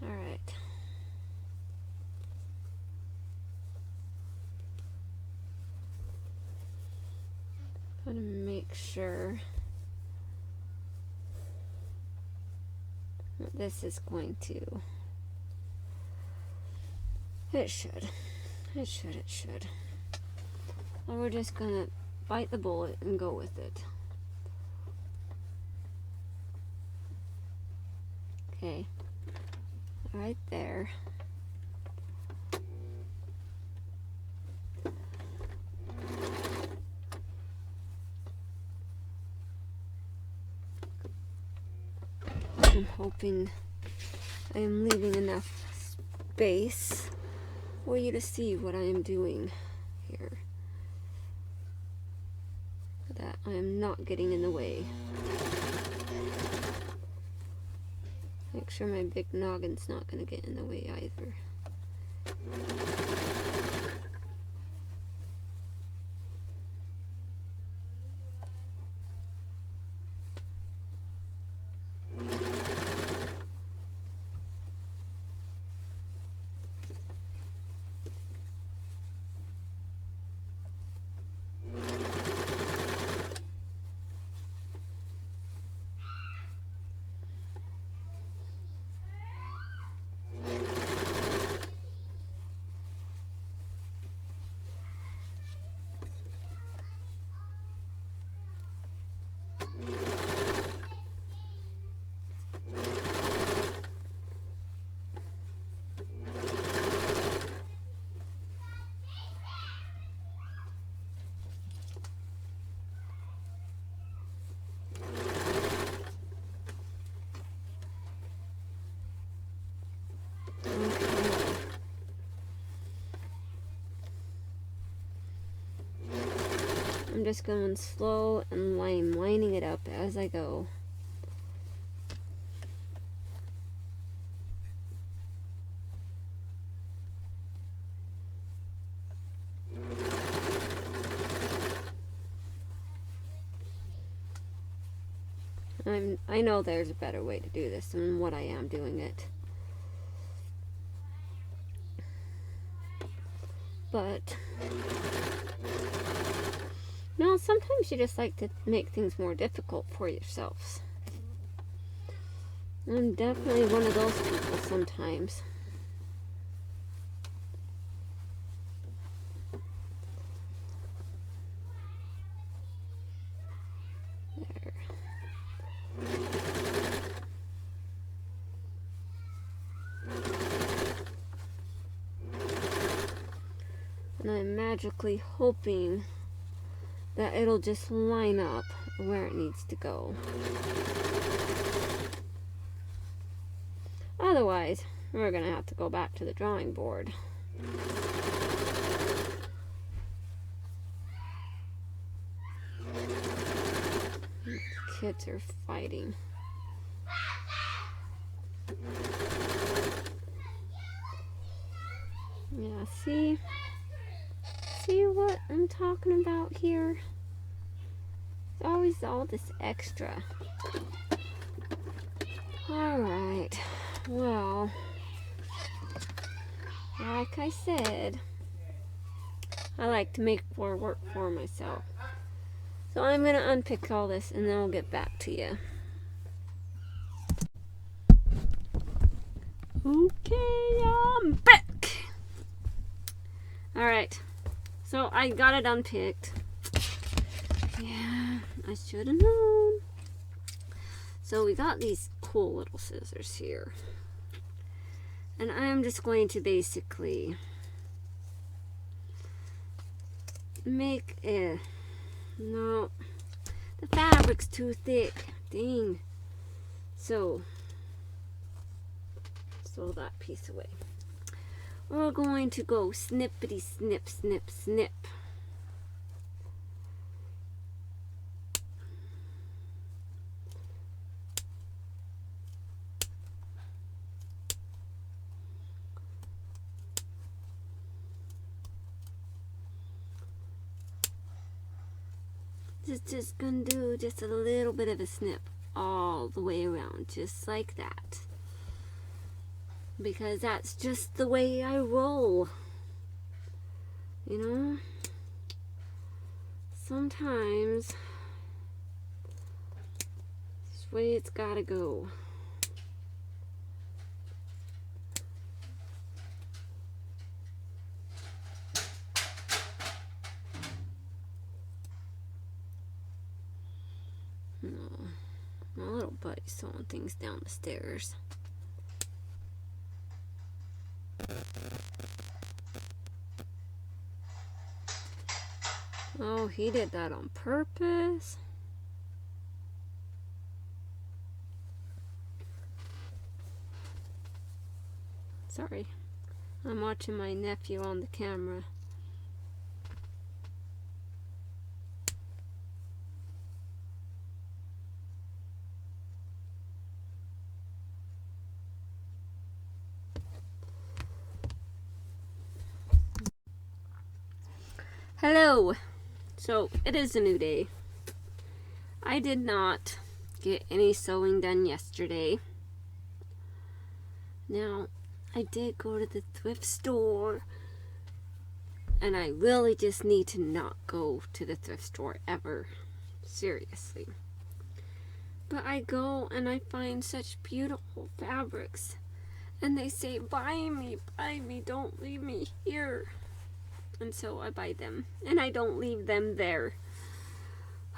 Alright. I'm going to make sure that this is going to... It should. It should. Well, we're just going to bite the bullet and go with it. Okay. Right there. I'm hoping I am leaving enough space for you to see what I am doing here. That I am not getting in the way. Make sure my big noggin's not going to get in the way either. I'm just going slow and lining it up as I go. I know there's a better way to do this than what I am doing it. But no, sometimes you just like to make things more difficult for yourselves. I'm definitely one of those people sometimes. There. And I'm magically hoping that it'll just line up where it needs to go. Otherwise, we're gonna have to go back to the drawing board. Kids are fighting. Yeah, see what I'm talking about here? It's always all this extra. Alright, well, like I said, I like to make more work for myself. So I'm going to unpick all this and then I'll get back to you. Okay, I'm back. Alright, so I got it unpicked. Yeah, I should have known. So we got these cool little scissors here. And I'm just going to basically make a... No, the fabric's too thick. Dang. So, throw that piece away. We're going to go snippity snip, snip, snip. Just gonna do just a little bit of a snip all the way around, just like that. Because that's just the way I roll. You know? Sometimes this way it's gotta go. My little buddy's throwing things down the stairs. Oh, he did that on purpose. Sorry. I'm watching my nephew on the camera. Hello. So, it is a new day. I did not get any sewing done yesterday. Now, I did go to the thrift store, and I really just need to not go to the thrift store ever. Seriously. But I go and I find such beautiful fabrics, and they say, buy me, don't leave me here. And so I buy them, and I don't leave them there.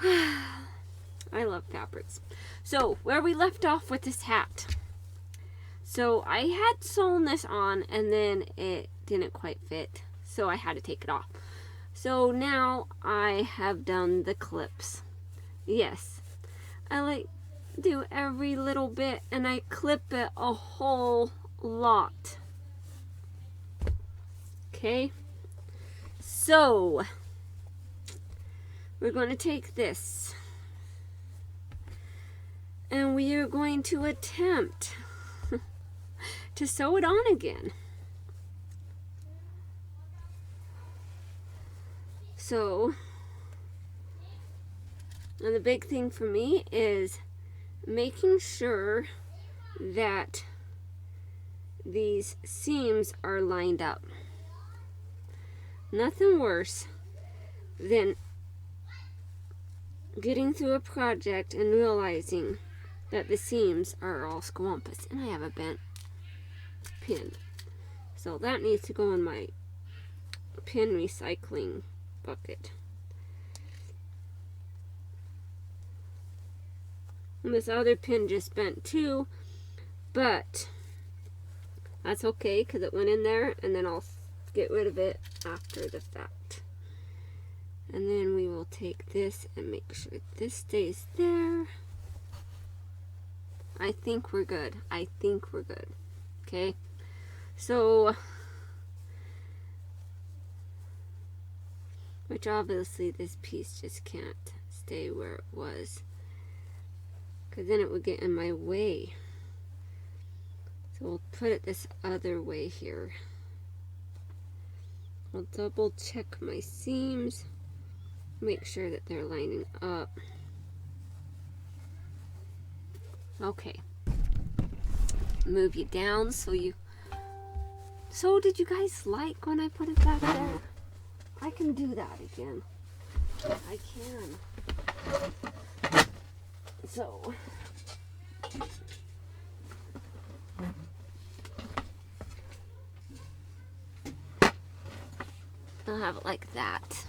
I love fabrics. So, where we left off with this hat. So, I had sewn this on, and then it didn't quite fit. So, I had to take it off. So, now I have done the clips. Yes. I like do every little bit, and I clip it a whole lot. Okay? So, we're going to take this, and we are going to attempt to sew it on again. So, and the big thing for me is making sure that these seams are lined up. Nothing worse than getting through a project and realizing that the seams are all squampus. And I have a bent pin. So that needs to go in my pin recycling bucket. And this other pin just bent too, but that's okay because it went in there, and then I'll get rid of it after the fact. And then we will take this and make sure this stays there. I think we're good. Okay, so, which obviously this piece just can't stay where it was, because then it would get in my way. So we'll put it this other way here. I'll double check my seams, make sure that they're lining up. Okay. Move you down so you... So did you guys like when I put it back there? I can do that again. I can. So... I'll have it like that.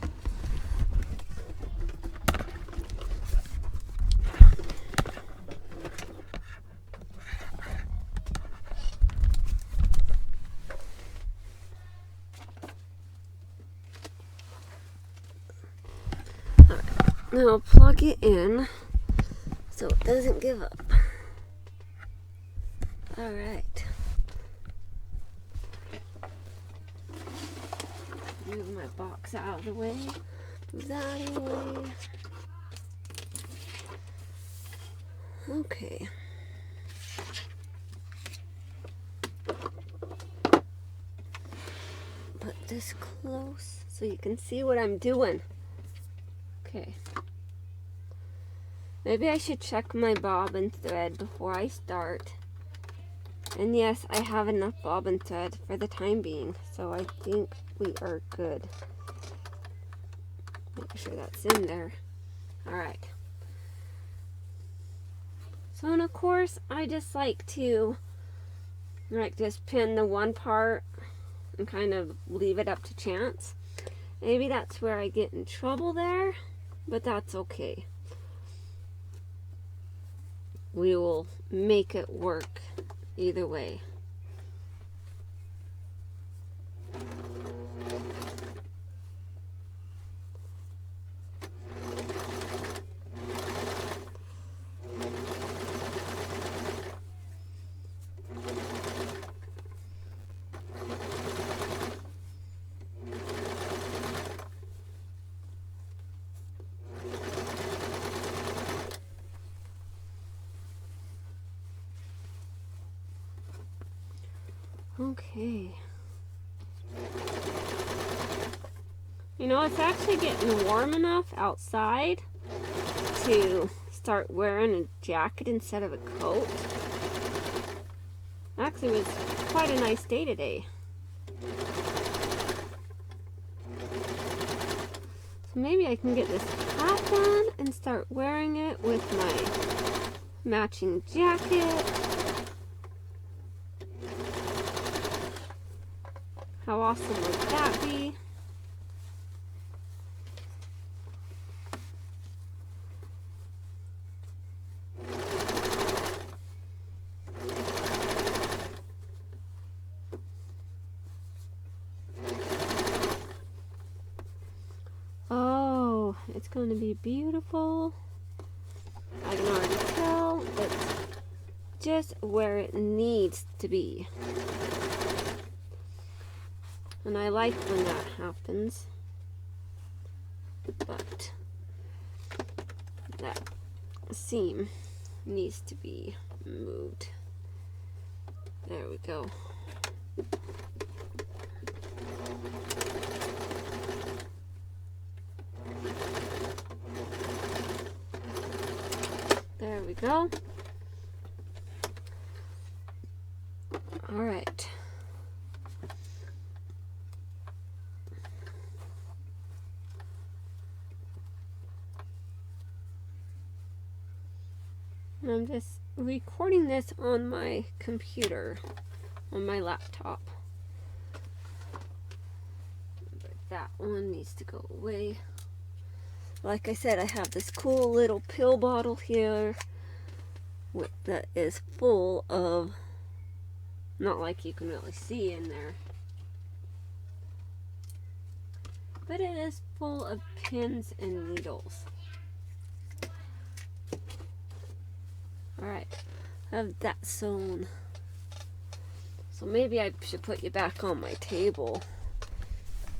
Now plug it in so it doesn't give up. Alright. Move my box out of the way. Move that out of the way. Okay. Put this close so you can see what I'm doing. Okay. Maybe I should check my bobbin thread before I start. And yes, I have enough bobbin thread for the time being, so I think we are good. Make sure that's in there. Alright. So, and of course, I just like to just pin the one part and kind of leave it up to chance. Maybe that's where I get in trouble there, but that's okay. We will make it work either way. Okay. You know, it's actually getting warm enough outside to start wearing a jacket instead of a coat. Actually, it was quite a nice day today. So maybe I can get this hat on and start wearing it with my matching jacket. How awesome would that be? Oh, it's going to be beautiful. I can already tell it's just where it needs to be. And I like when that happens, but that seam needs to be moved. There we go. There we go. All right. I'm just recording this on my computer, on my laptop. But that one needs to go away. Like I said, I have this cool little pill bottle here that is full of, not like you can really see in there, but it is full of pins and needles. Alright, I have that sewn. So maybe I should put you back on my table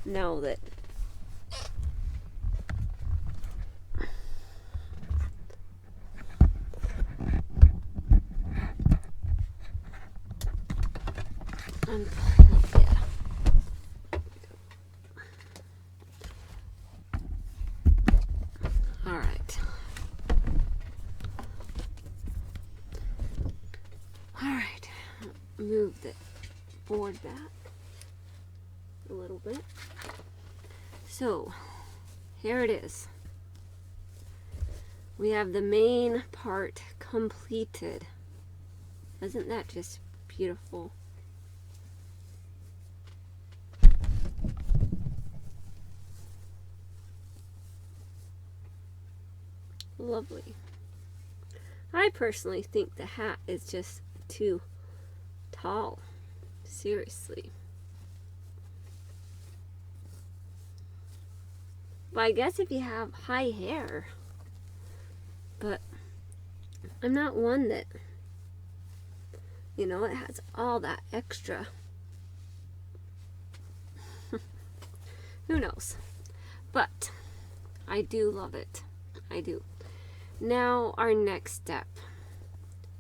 now that Alright. Alright. Move the board back a little bit. So, here it is. We have the main part completed. Isn't that just beautiful? lovely. I personally think the hat is just too tall. Seriously. But I guess if you have high hair, but I'm not one that, you know, it has all that extra. Who knows? But I do love it. I do. Now our next step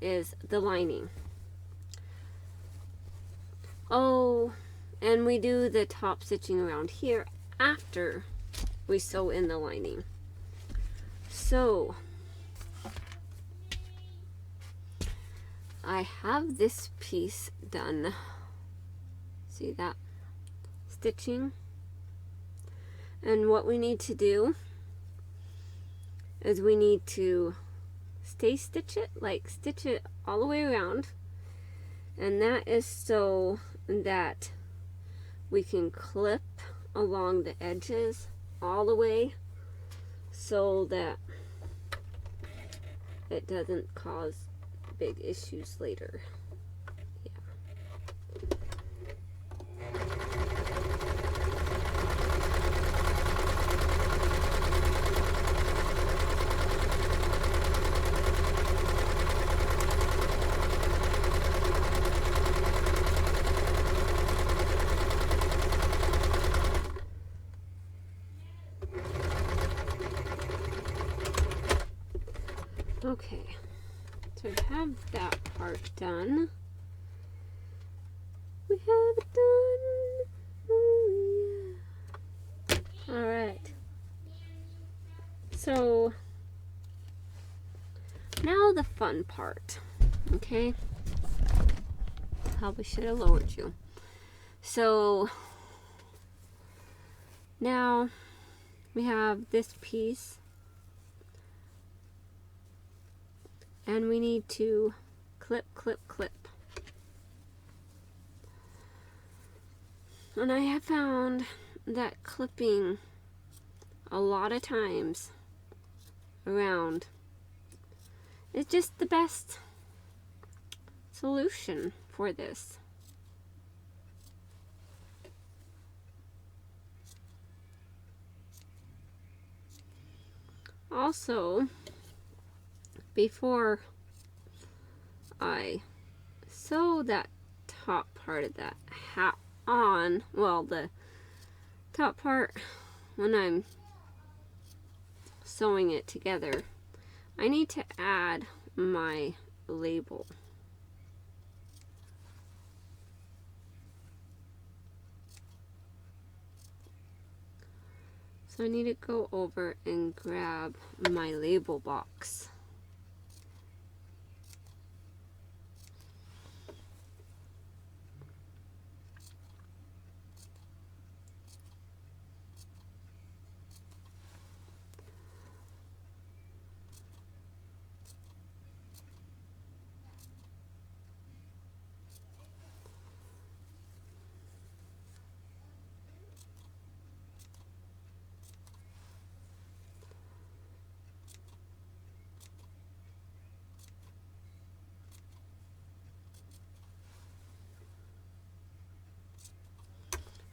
is the lining. Oh, and we do the top stitching around here after we sew in the lining. So I have this piece done. See that stitching? And what we need to do is we need to stitch it, like stitch it all the way around. And that is so that we can clip along the edges all the way so that it doesn't cause big issues later. Okay, so we have that part done. We have it done. Oh, yeah. All right. So now the fun part. Okay. Probably should have lowered you. So now we have this piece. And we need to clip, clip, clip. And I have found that clipping a lot of times around is just the best solution for this. Also, before I sew that top part of that hat on, well, the top part when I'm sewing it together, I need to add my label. So I need to go over and grab my label box.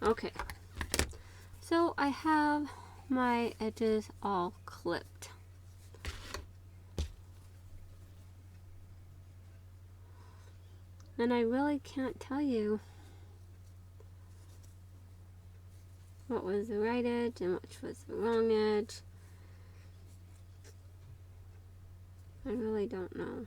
Okay, so I have my edges all clipped. And I really can't tell you what was the right edge and which was the wrong edge. I really don't know.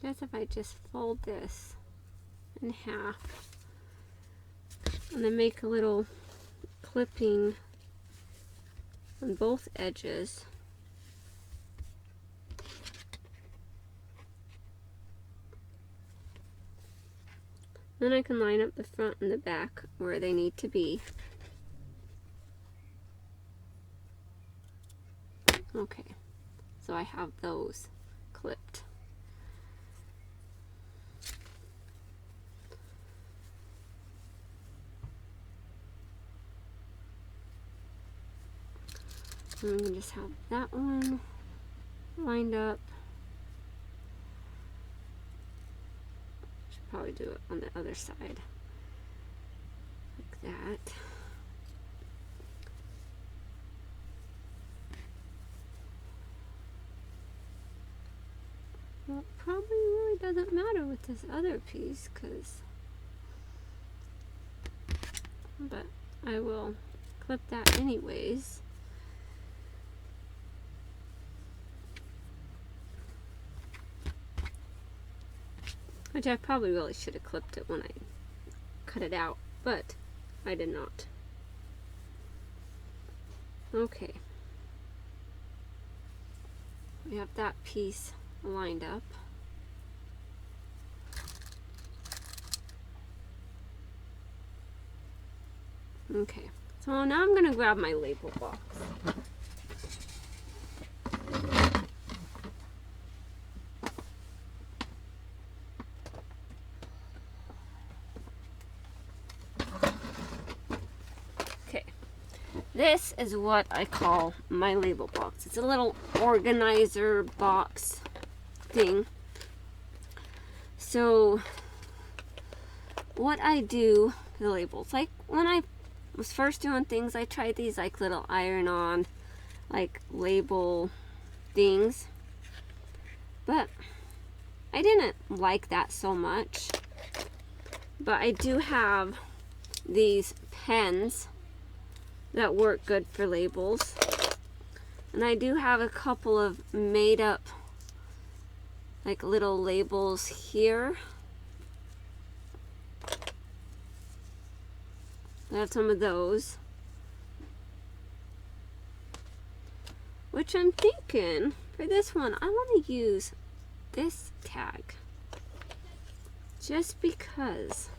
I guess if I just fold this in half and then make a little clipping on both edges. Then I can line up the front and the back where they need to be. Okay, so I have those clipped. I'm going to just have that one lined up. Should probably do it on the other side. Like that. Well, it probably really doesn't matter with this other piece, but I will clip that anyways. Which I probably really should have clipped it when I cut it out, but I did not. Okay. We have that piece lined up. Okay, so now I'm going to grab my label box. Okay, this is what I call my label box. It's a little organizer box thing. So what I do, the labels, like when I was first doing things, I tried these like little iron-on like label things, but I didn't like that so much. But I do have these pens that work good for labels, and I do have a couple of made up like little labels here. I have some of those, which I'm thinking for this one I want to use this tag just because.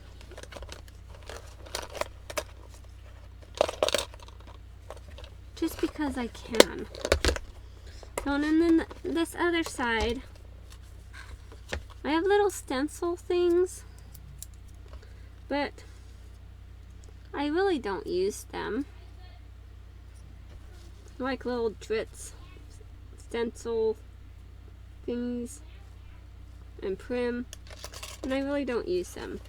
Just because I can. So, and then this other side, I have little stencil things, but I really don't use them. Like little Dritz stencil thingies and Prim, and I really don't use them.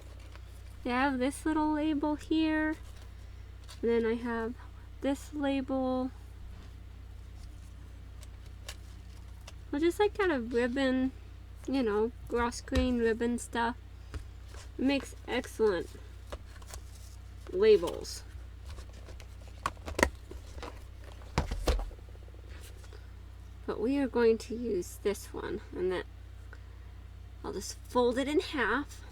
I have this little label here, and then I have this label. Well, just like kind of ribbon, you know, gloss green ribbon stuff. It makes excellent labels. But we are going to use this one, and then I'll just fold it in half.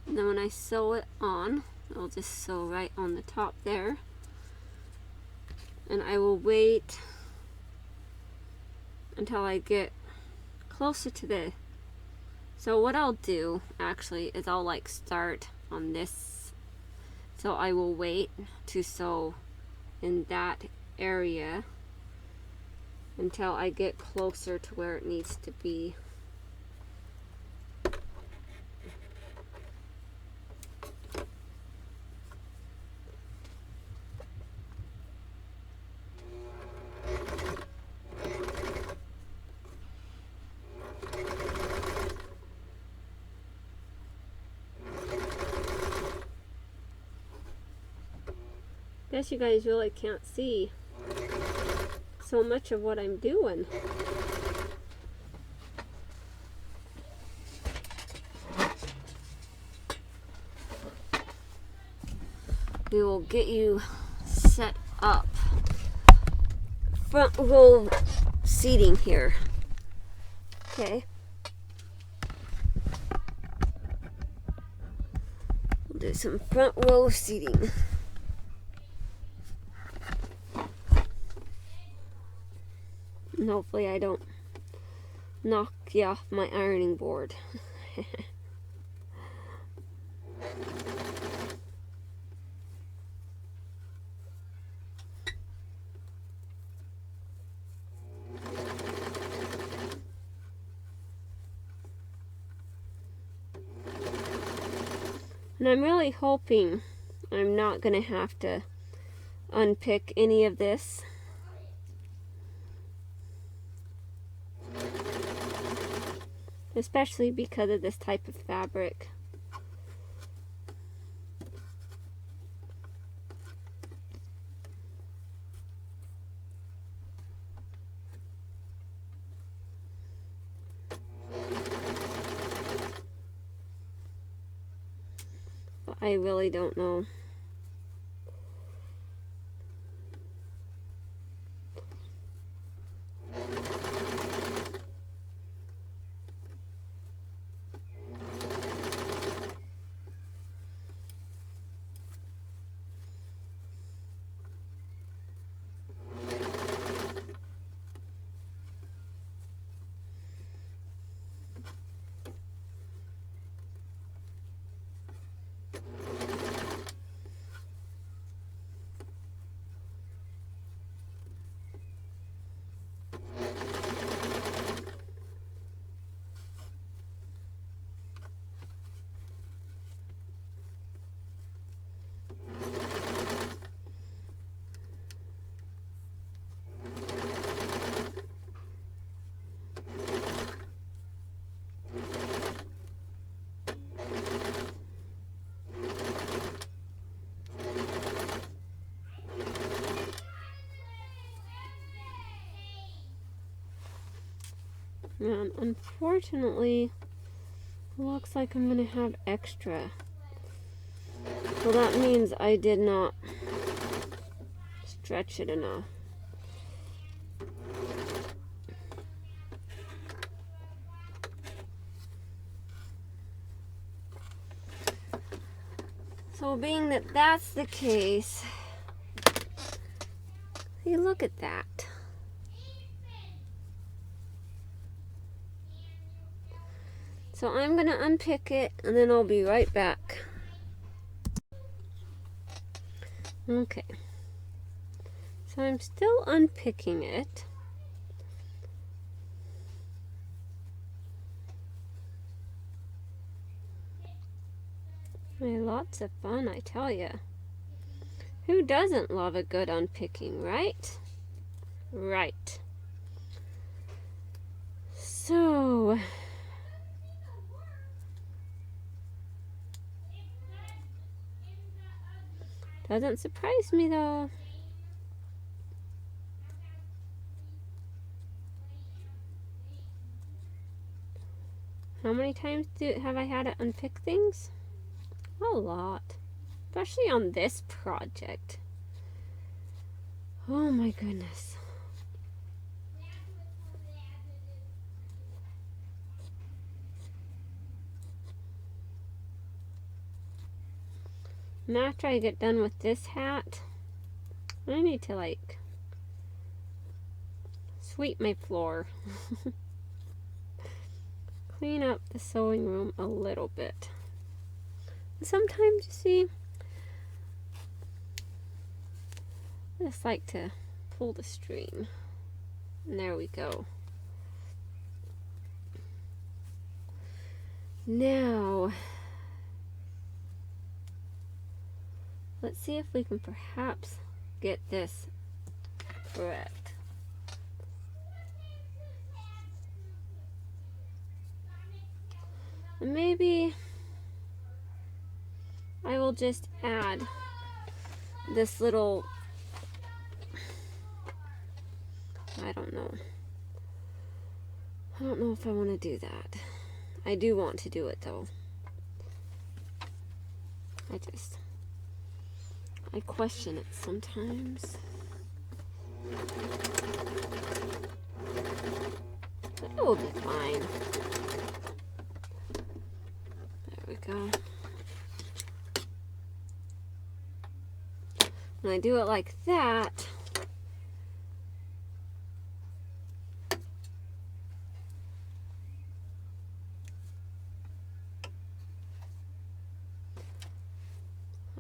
And then when I sew it on, I'll just sew right on the top there. And I will wait until I get closer to this. So what I'll do actually is I'll like start on this. So I will wait to sew in that area until I get closer to where it needs to be. Guess you guys really can't see so much of what I'm doing. We will get you set up. Front row seating here. Okay. We'll do some front row seating. And hopefully I don't knock you off my ironing board. And I'm really hoping I'm not going to have to unpick any of this. Especially because of this type of fabric. But I really don't know. And unfortunately, it looks like I'm going to have extra. So that means I did not stretch it enough. So being that that's the case, see, look at that. So I'm going to unpick it and then I'll be right back. Okay. So I'm still unpicking it. Hey, lots of fun, I tell ya. Who doesn't love a good unpicking, right? Right. So, doesn't surprise me though. How many times have I had to unpick things? A lot. Especially on this project. Oh my goodness. And after I get done with this hat, I need to like sweep my floor. Clean up the sewing room a little bit. Sometimes, you see, I just like to pull the string. And there we go. Now, let's see if we can perhaps get this correct. And maybe I will just add this little, I don't know if I want to do that. I do want to do it though. I question it sometimes. But it will be fine. There we go. When I do it like that,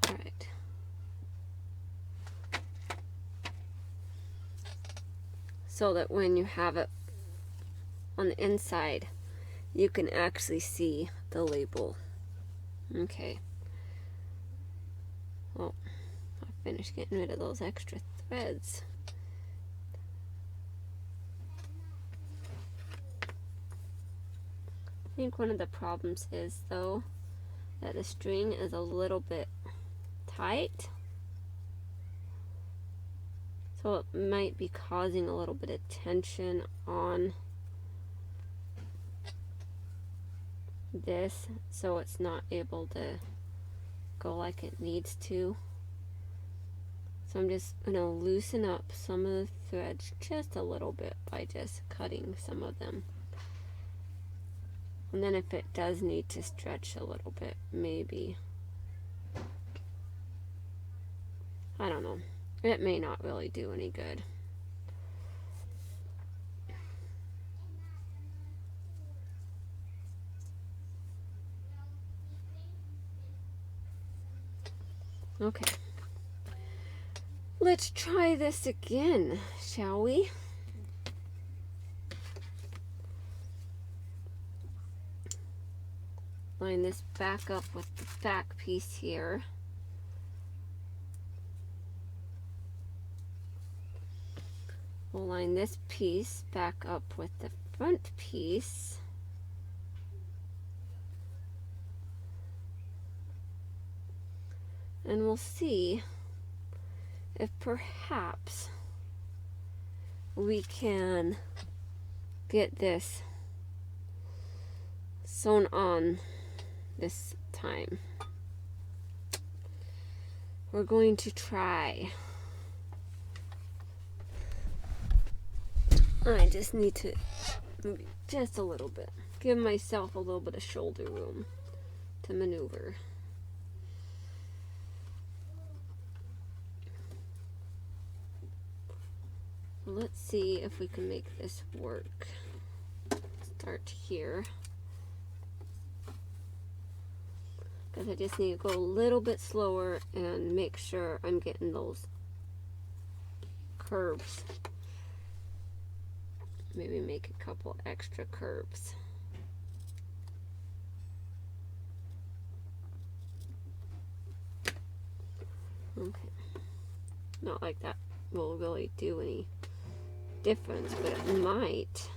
alright. So that when you have it on the inside, you can actually see the label. Okay. Oh, I finished getting rid of those extra threads. I think one of the problems is, though, that the string is a little bit tight. So it might be causing a little bit of tension on this, so it's not able to go like it needs to. So I'm just going to loosen up some of the threads just a little bit by just cutting some of them. And then if it does need to stretch a little bit, maybe, I don't know, it may not really do any good. Okay, let's try this again, shall we? Line this back up with the back piece here. We'll line this piece back up with the front piece. And we'll see if perhaps we can get this sewn on this time. We're going to try. I just need to move just a little bit. Give myself a little bit of shoulder room to maneuver. Let's see if we can make this work. Start here. Because I just need to go a little bit slower and make sure I'm getting those curves. Maybe make a couple extra curves. Okay. Not like that will really do any difference, but it might.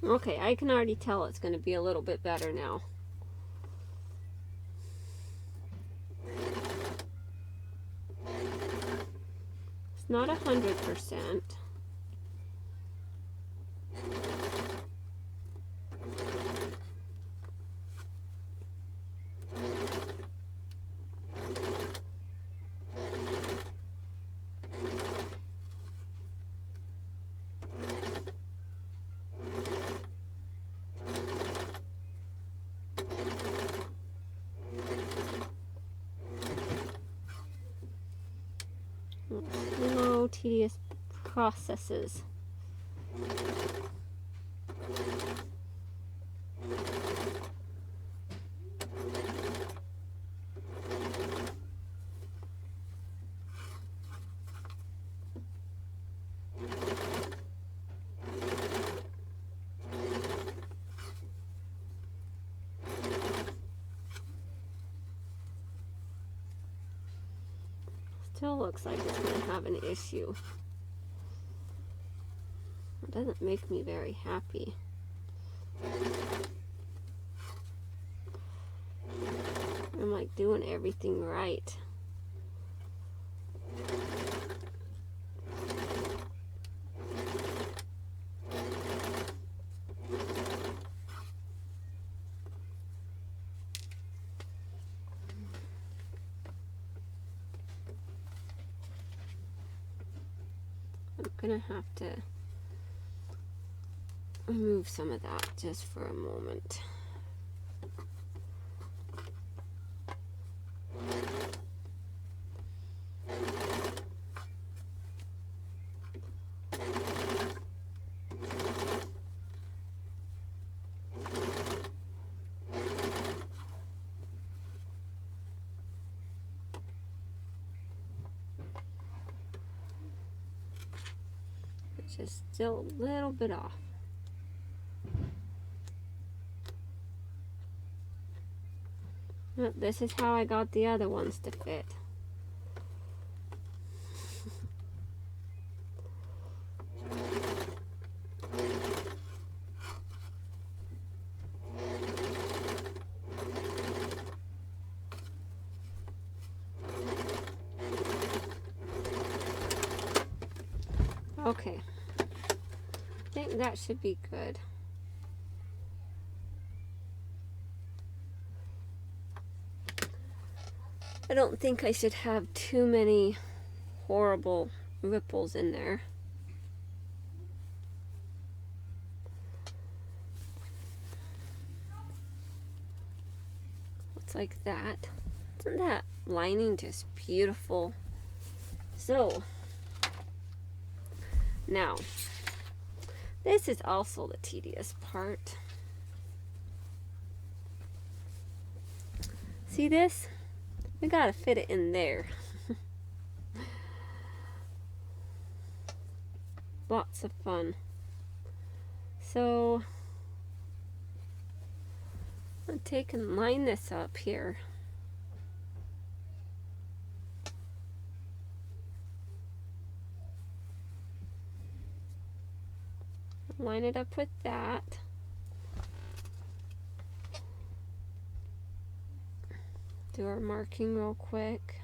Okay, I can already tell it's going to be a little bit better now. It's not 100%. Slow, tedious processes. Still looks like it's going to have an issue. It doesn't make me very happy. like doing everything right. I'm gonna have to remove some of that just for a moment. Just still a little bit off. This is how I got the other ones to fit. Okay, I think that should be good. I don't think I should have too many horrible ripples in there. Looks like that. Isn't that lining just beautiful? So, now, this is also the tedious part. See this? We gotta fit it in there. Lots of fun. So, I'm gonna take and line this up here. Line it up with that. Do our marking real quick.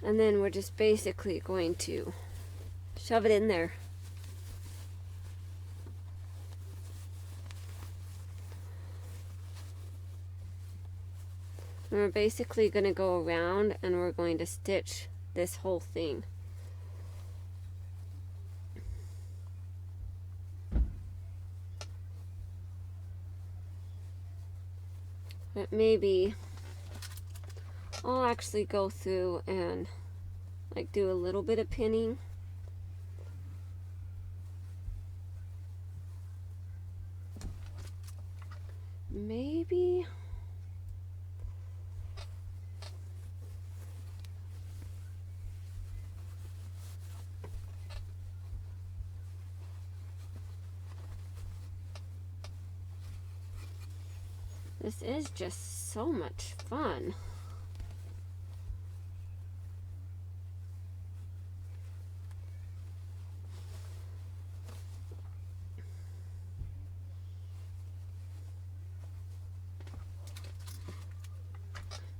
And then we're just basically going to shove it in there. And we're basically going to go around and we're going to stitch this whole thing. But maybe I'll actually go through and like do a little bit of pinning. Maybe this is just so much fun.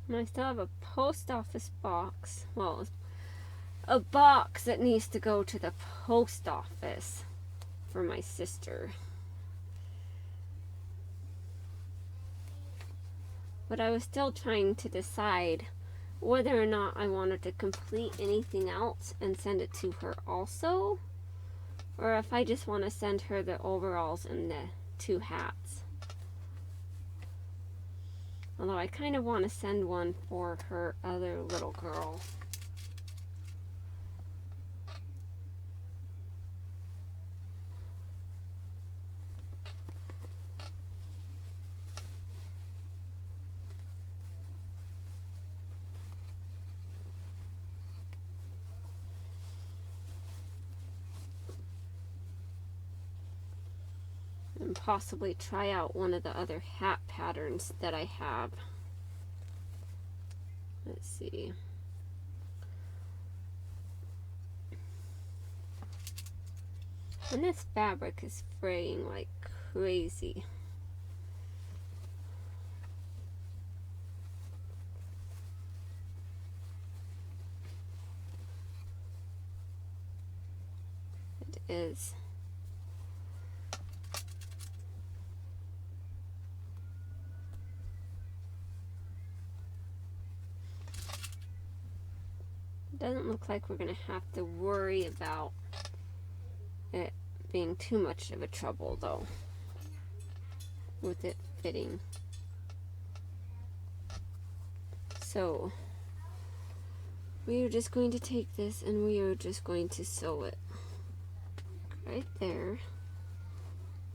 And I still have a post office box. Well, a box that needs to go to the post office for my sister. But I was still trying to decide whether or not I wanted to complete anything else and send it to her also, or if I just want to send her the overalls and the 2 hats. Although I kind of want to send one for her other little girl. And possibly try out one of the other hat patterns that I have. Let's see. And this fabric is fraying like crazy. It is. It doesn't look like we're going to have to worry about it being too much of a trouble though, with it fitting. So we are just going to take this and we are just going to sew it right there.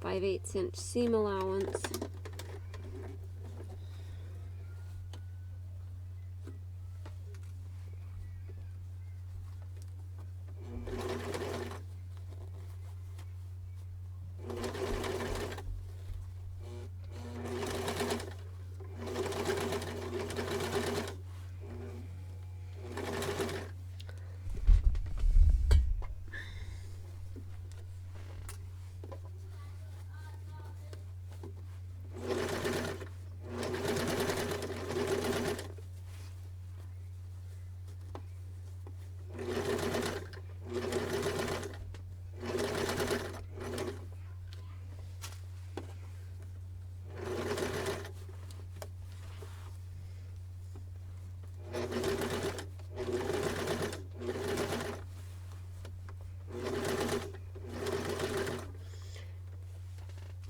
5/8 inch seam allowance.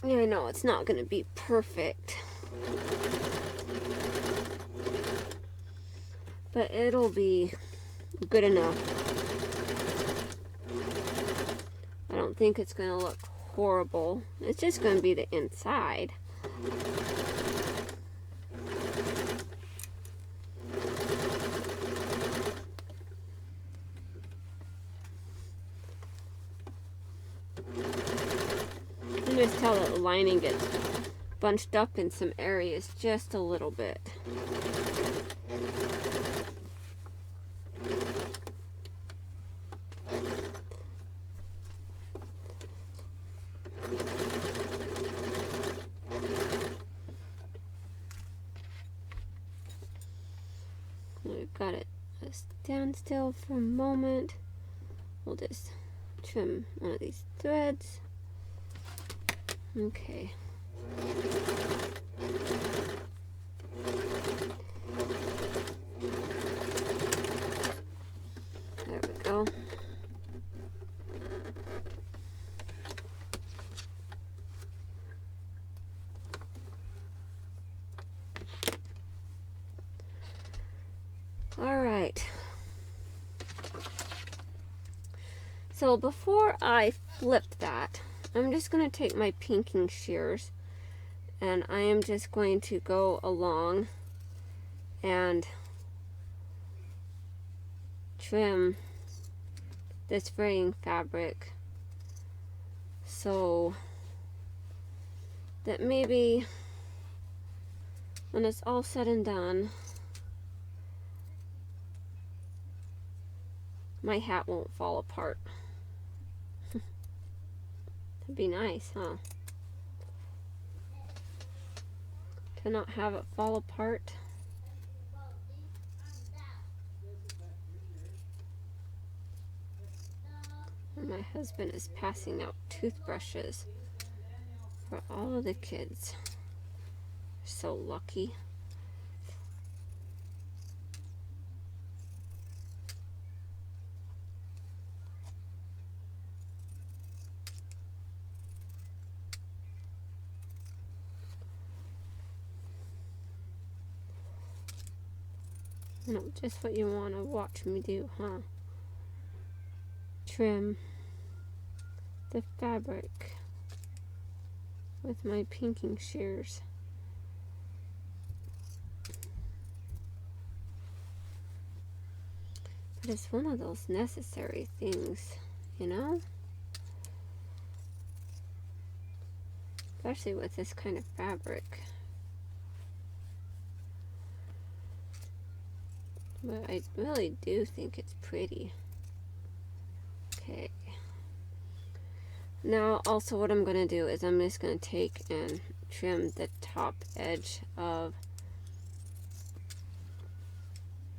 Yeah, I know it's not going to be perfect, but it'll be good enough. I don't think it's going to look horrible. It's just going to be the inside. You can just tell that the lining gets bunched up in some areas just a little bit. We've got it stand still for a moment. We'll just trim one of these threads. Okay. There we go. All right. So before I flip that, I'm just going to take my pinking shears and I am just going to go along and trim this fraying fabric so that maybe when it's all said and done, my hat won't fall apart. That'd be nice, huh? To not have it fall apart. And my husband is passing out toothbrushes for all of the kids. So lucky. No, just what you want to watch me do, huh? Trim the fabric with my pinking shears. But it's one of those necessary things, you know? Especially with this kind of fabric. But I really do think it's pretty. Okay. Now also what I'm going to do is I'm just going to take and trim the top edge of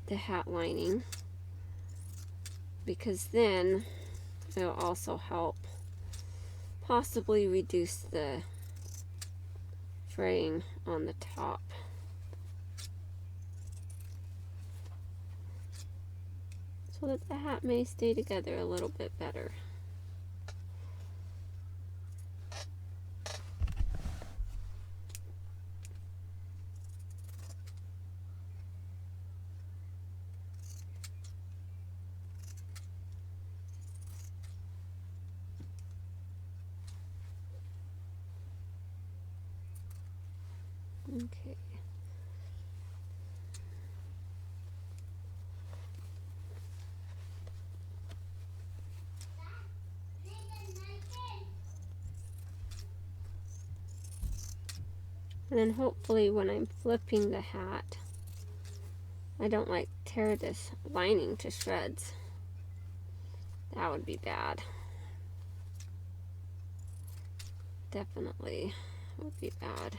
the hat lining, because then it'll also help possibly reduce the fraying on the top. So that the hat may stay together a little bit better. Okay. And then hopefully when I'm flipping the hat, I don't like tear this lining to shreds. That would be bad. Definitely would be bad.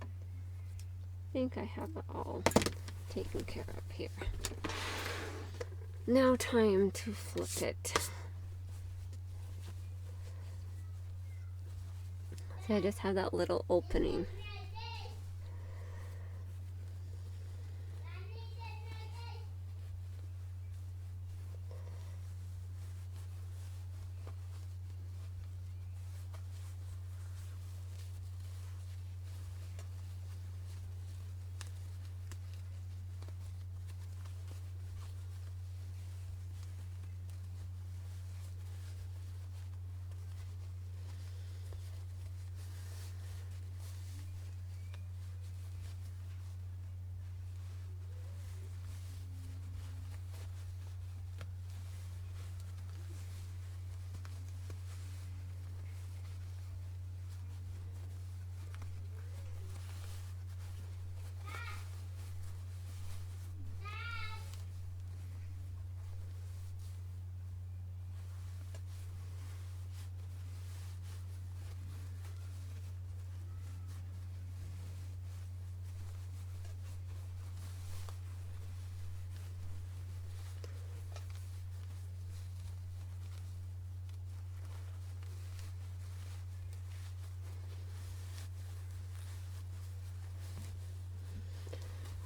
I think I have it all taken care of here. Now time to flip it. So I just have that little opening.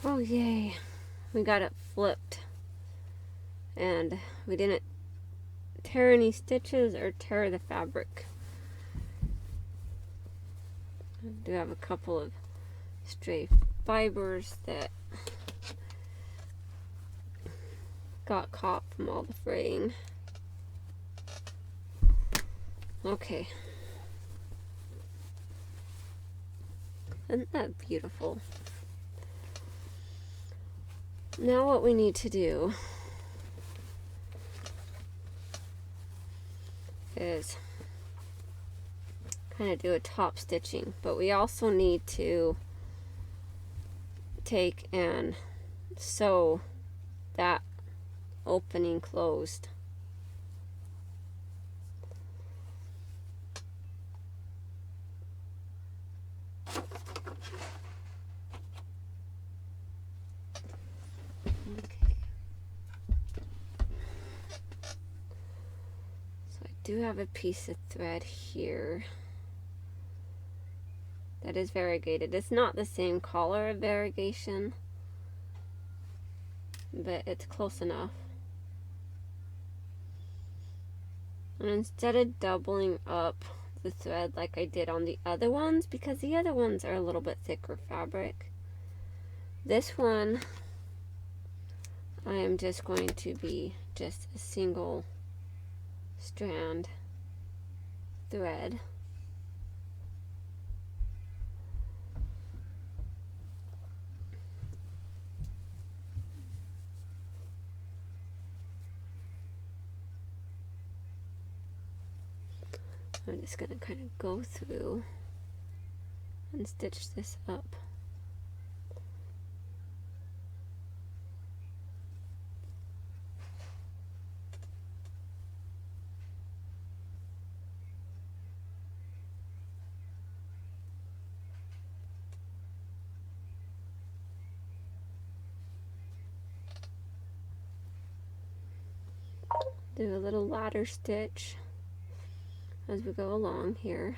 Oh yay, we got it flipped. And we didn't tear any stitches or tear the fabric. I do have a couple of stray fibers that got caught from all the fraying. Okay. Isn't that beautiful? Now what we need to do is kind of do a top stitching, but we also need to take and sew that opening closed. I do have a piece of thread here that is variegated. It's not the same color of variegation, but it's close enough. And instead of doubling up the thread like I did on the other ones, because the other ones are a little bit thicker fabric, this one I am just going to be just a single strand thread. I'm just going to kind of go through and stitch this up. do a little ladder stitch as we go along here.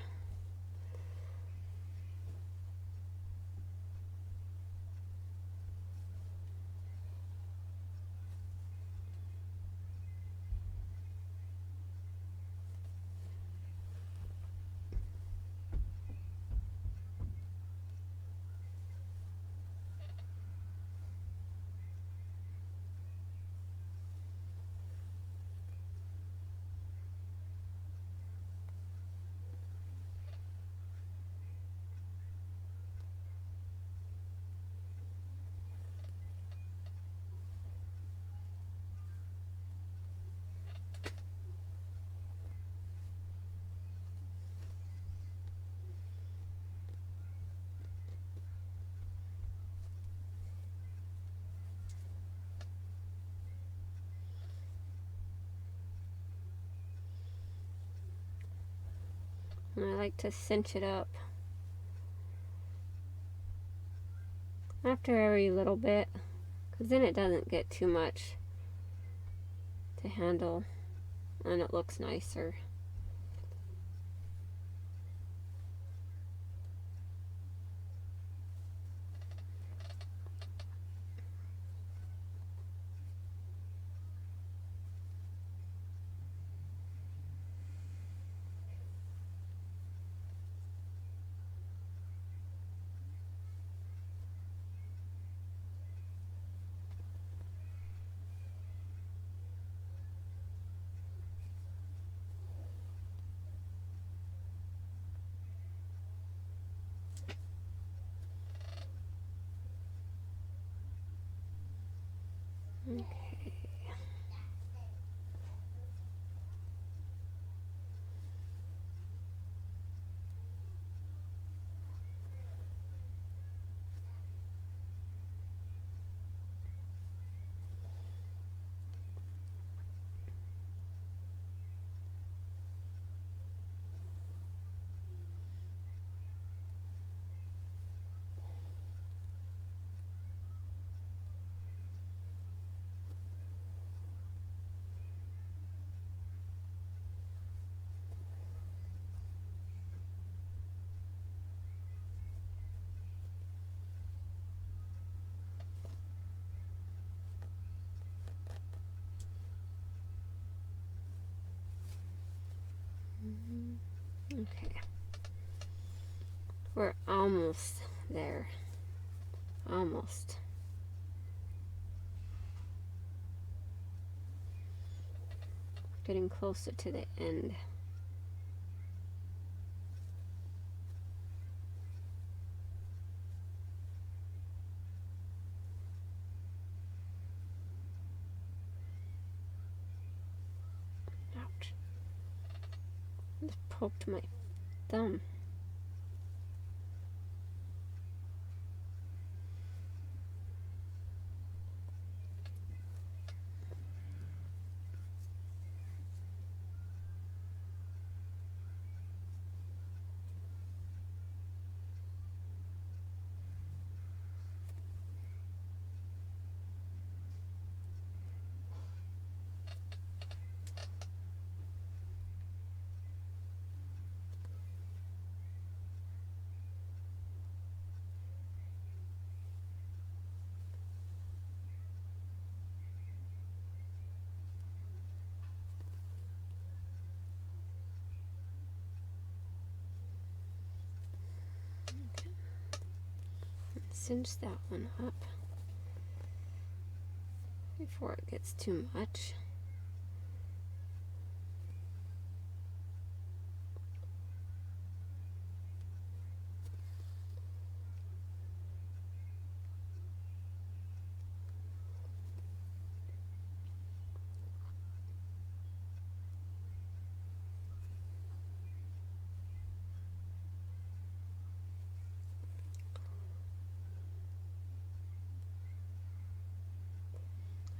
And I like to cinch it up after every little bit, because then it doesn't get too much to handle and it looks nicer. Okay. Okay. We're almost there. Almost. Getting closer to the end. Ouch. I just poked my thumb. Cinch that one up before it gets too much.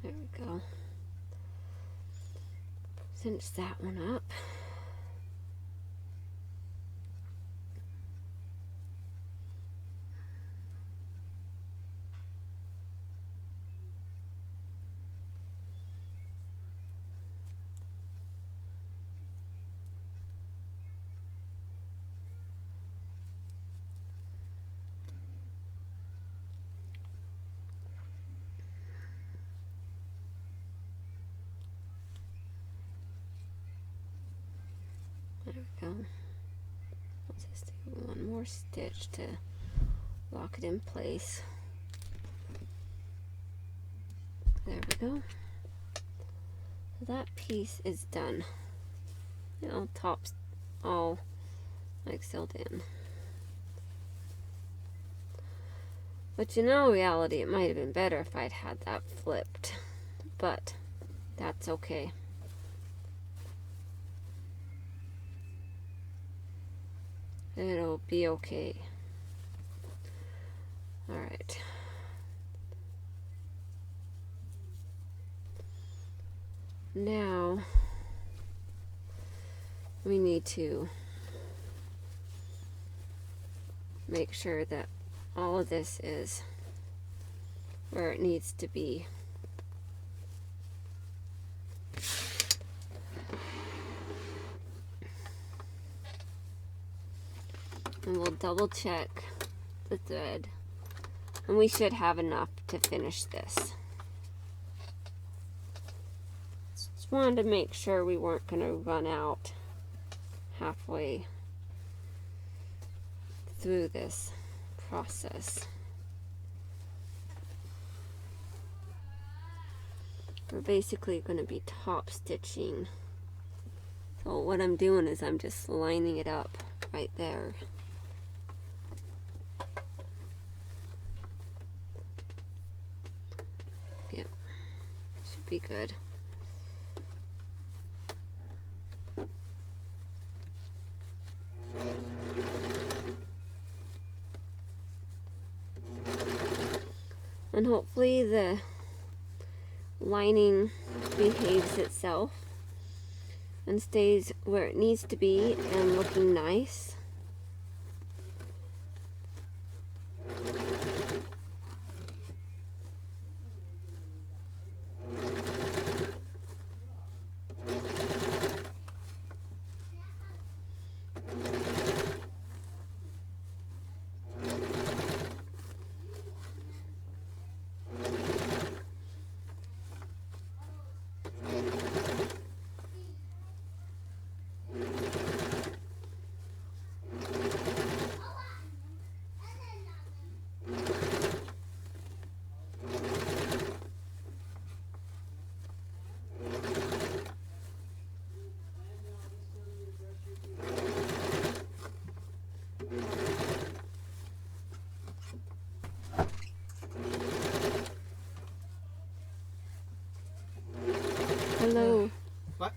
There we go. Cinch that one up. There we go. I'll just do one more stitch to lock it in place. There we go. So that piece is done. You know, top's all like sewed in. But you know, in reality, it might have been better if I'd had that flipped. But that's okay. It'll be okay. Alright. Now, we need to make sure that all of this is where it needs to be. And we'll double check the thread. And we should have enough to finish this. Just wanted to make sure we weren't going to run out halfway through this process. We're basically going to be top stitching. So what I'm doing is I'm just lining it up right there. Yep, should be good. And hopefully the lining behaves itself and stays where it needs to be and looking nice. Hello. What?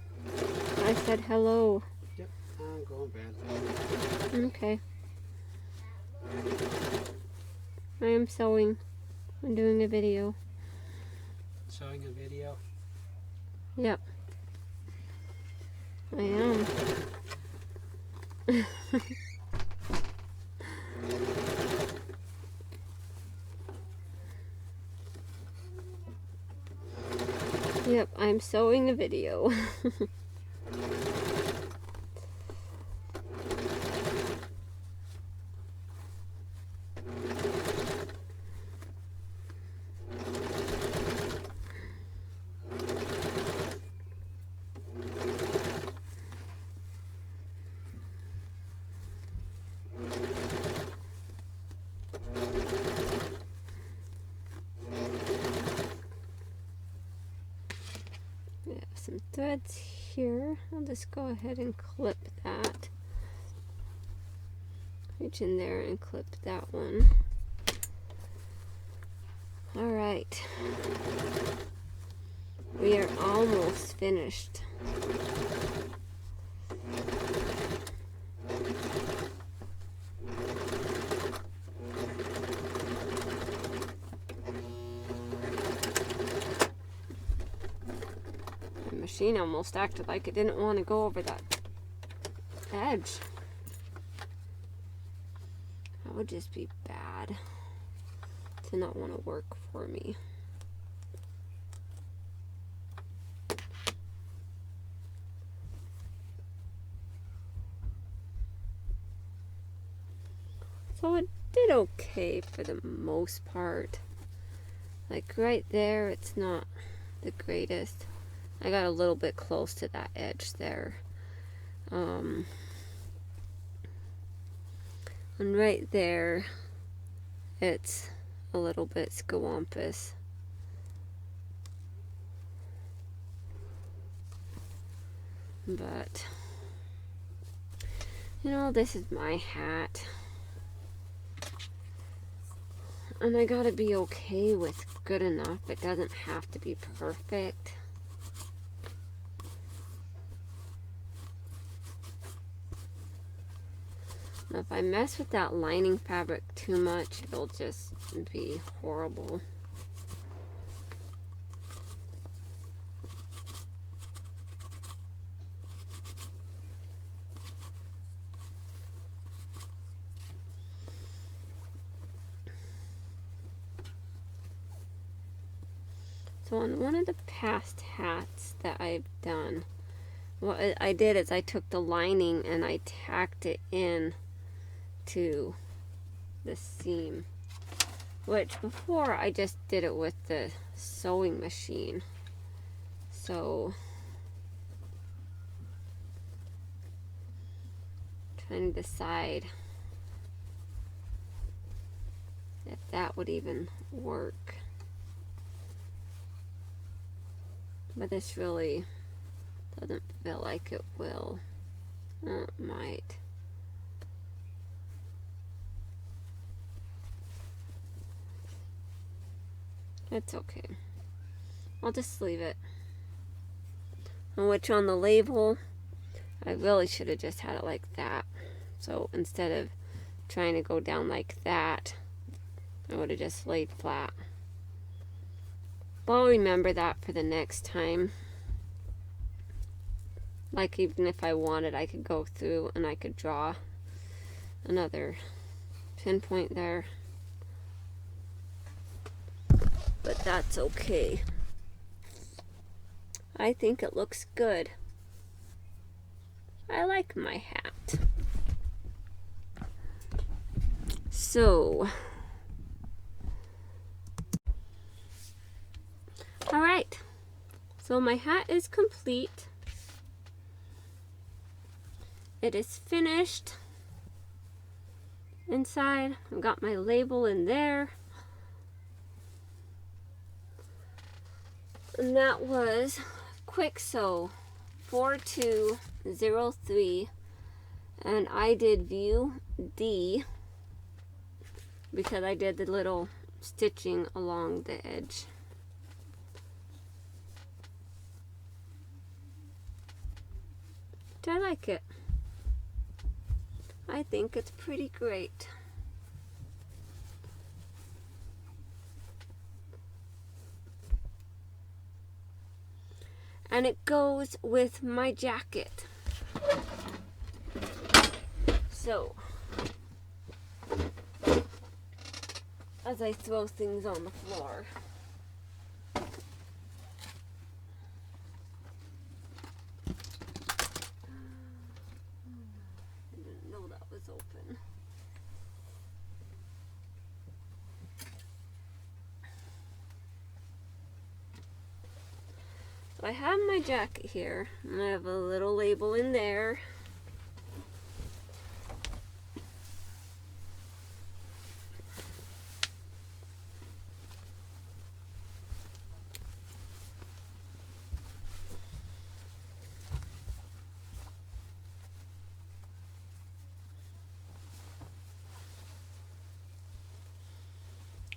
I said hello. Yep, I'm going bad. Okay. I am sewing. I'm doing a video. Showing a video? Yep. I am. Yep, I'm sewing a video. Some threads here. I'll just go ahead and clip that. Reach in there and clip that one. Alright. We are almost finished. Machine almost acted like it didn't want to go over that edge. That would just be bad to not want to work for me. So it did okay for the most part. Like right there, it's not the greatest. I got a little bit close to that edge there. And right there, it's a little bit scawampus. But, you know, this is my hat. And I gotta be okay with good enough. It doesn't have to be perfect. Now, if I mess with that lining fabric too much, it'll just be horrible. So on one of the past hats that I've done, what I did is I took the lining and I tacked it in to the seam, which before I just did it with the sewing machine. So trying to decide if that would even work. But this really doesn't feel like it will. It might. It's okay. I'll just leave it. Which on the label, I really should have just had it like that. So instead of trying to go down like that, I would have just laid flat. But I'll remember that for the next time. Like, even if I wanted, I could go through and I could draw another pinpoint there. But that's okay. I think it looks good. I like my hat. So, alright. So my hat is complete. It is finished. Inside, I've got my label in there. And that was Kwik Sew 4203. And I did view D because I did the little stitching along the edge. I like it. I think it's pretty great. And it goes with my jacket. So, as I throw things on the floor, I didn't know that was open. So I have my jacket here, and I have a little label in there.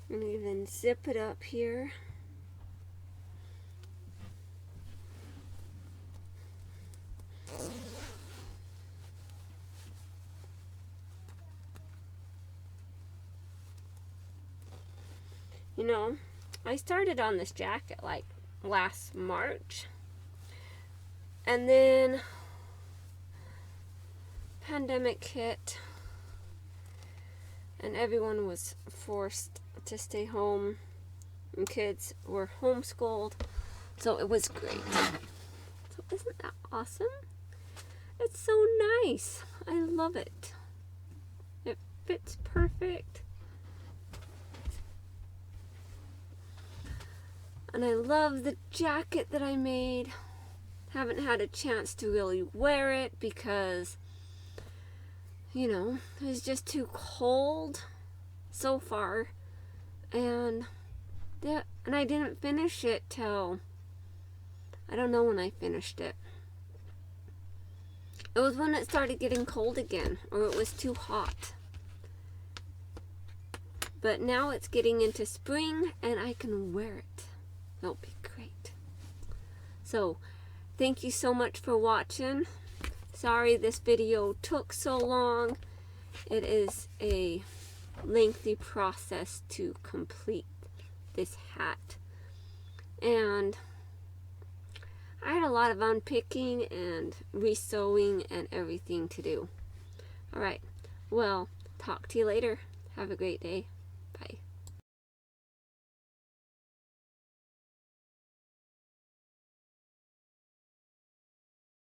And even zip it up here. You know, I started on this jacket like last March, and then pandemic hit and everyone was forced to stay home and kids were homeschooled, so it was great. So isn't that awesome? It's so nice. I love it. It fits perfect. And I love the jacket that I made. haven't had a chance to really wear it because, you know, it's just too cold so far. And I didn't finish it till, I don't know when I finished it. It was when it started getting cold again, or it was too hot. But now it's getting into spring and I can wear it. That'll be great. So, thank you so much for watching. Sorry this video took so long. It is a lengthy process to complete this hat. And I had a lot of unpicking and resewing and everything to do. Alright, well, talk to you later. Have a great day. Bye.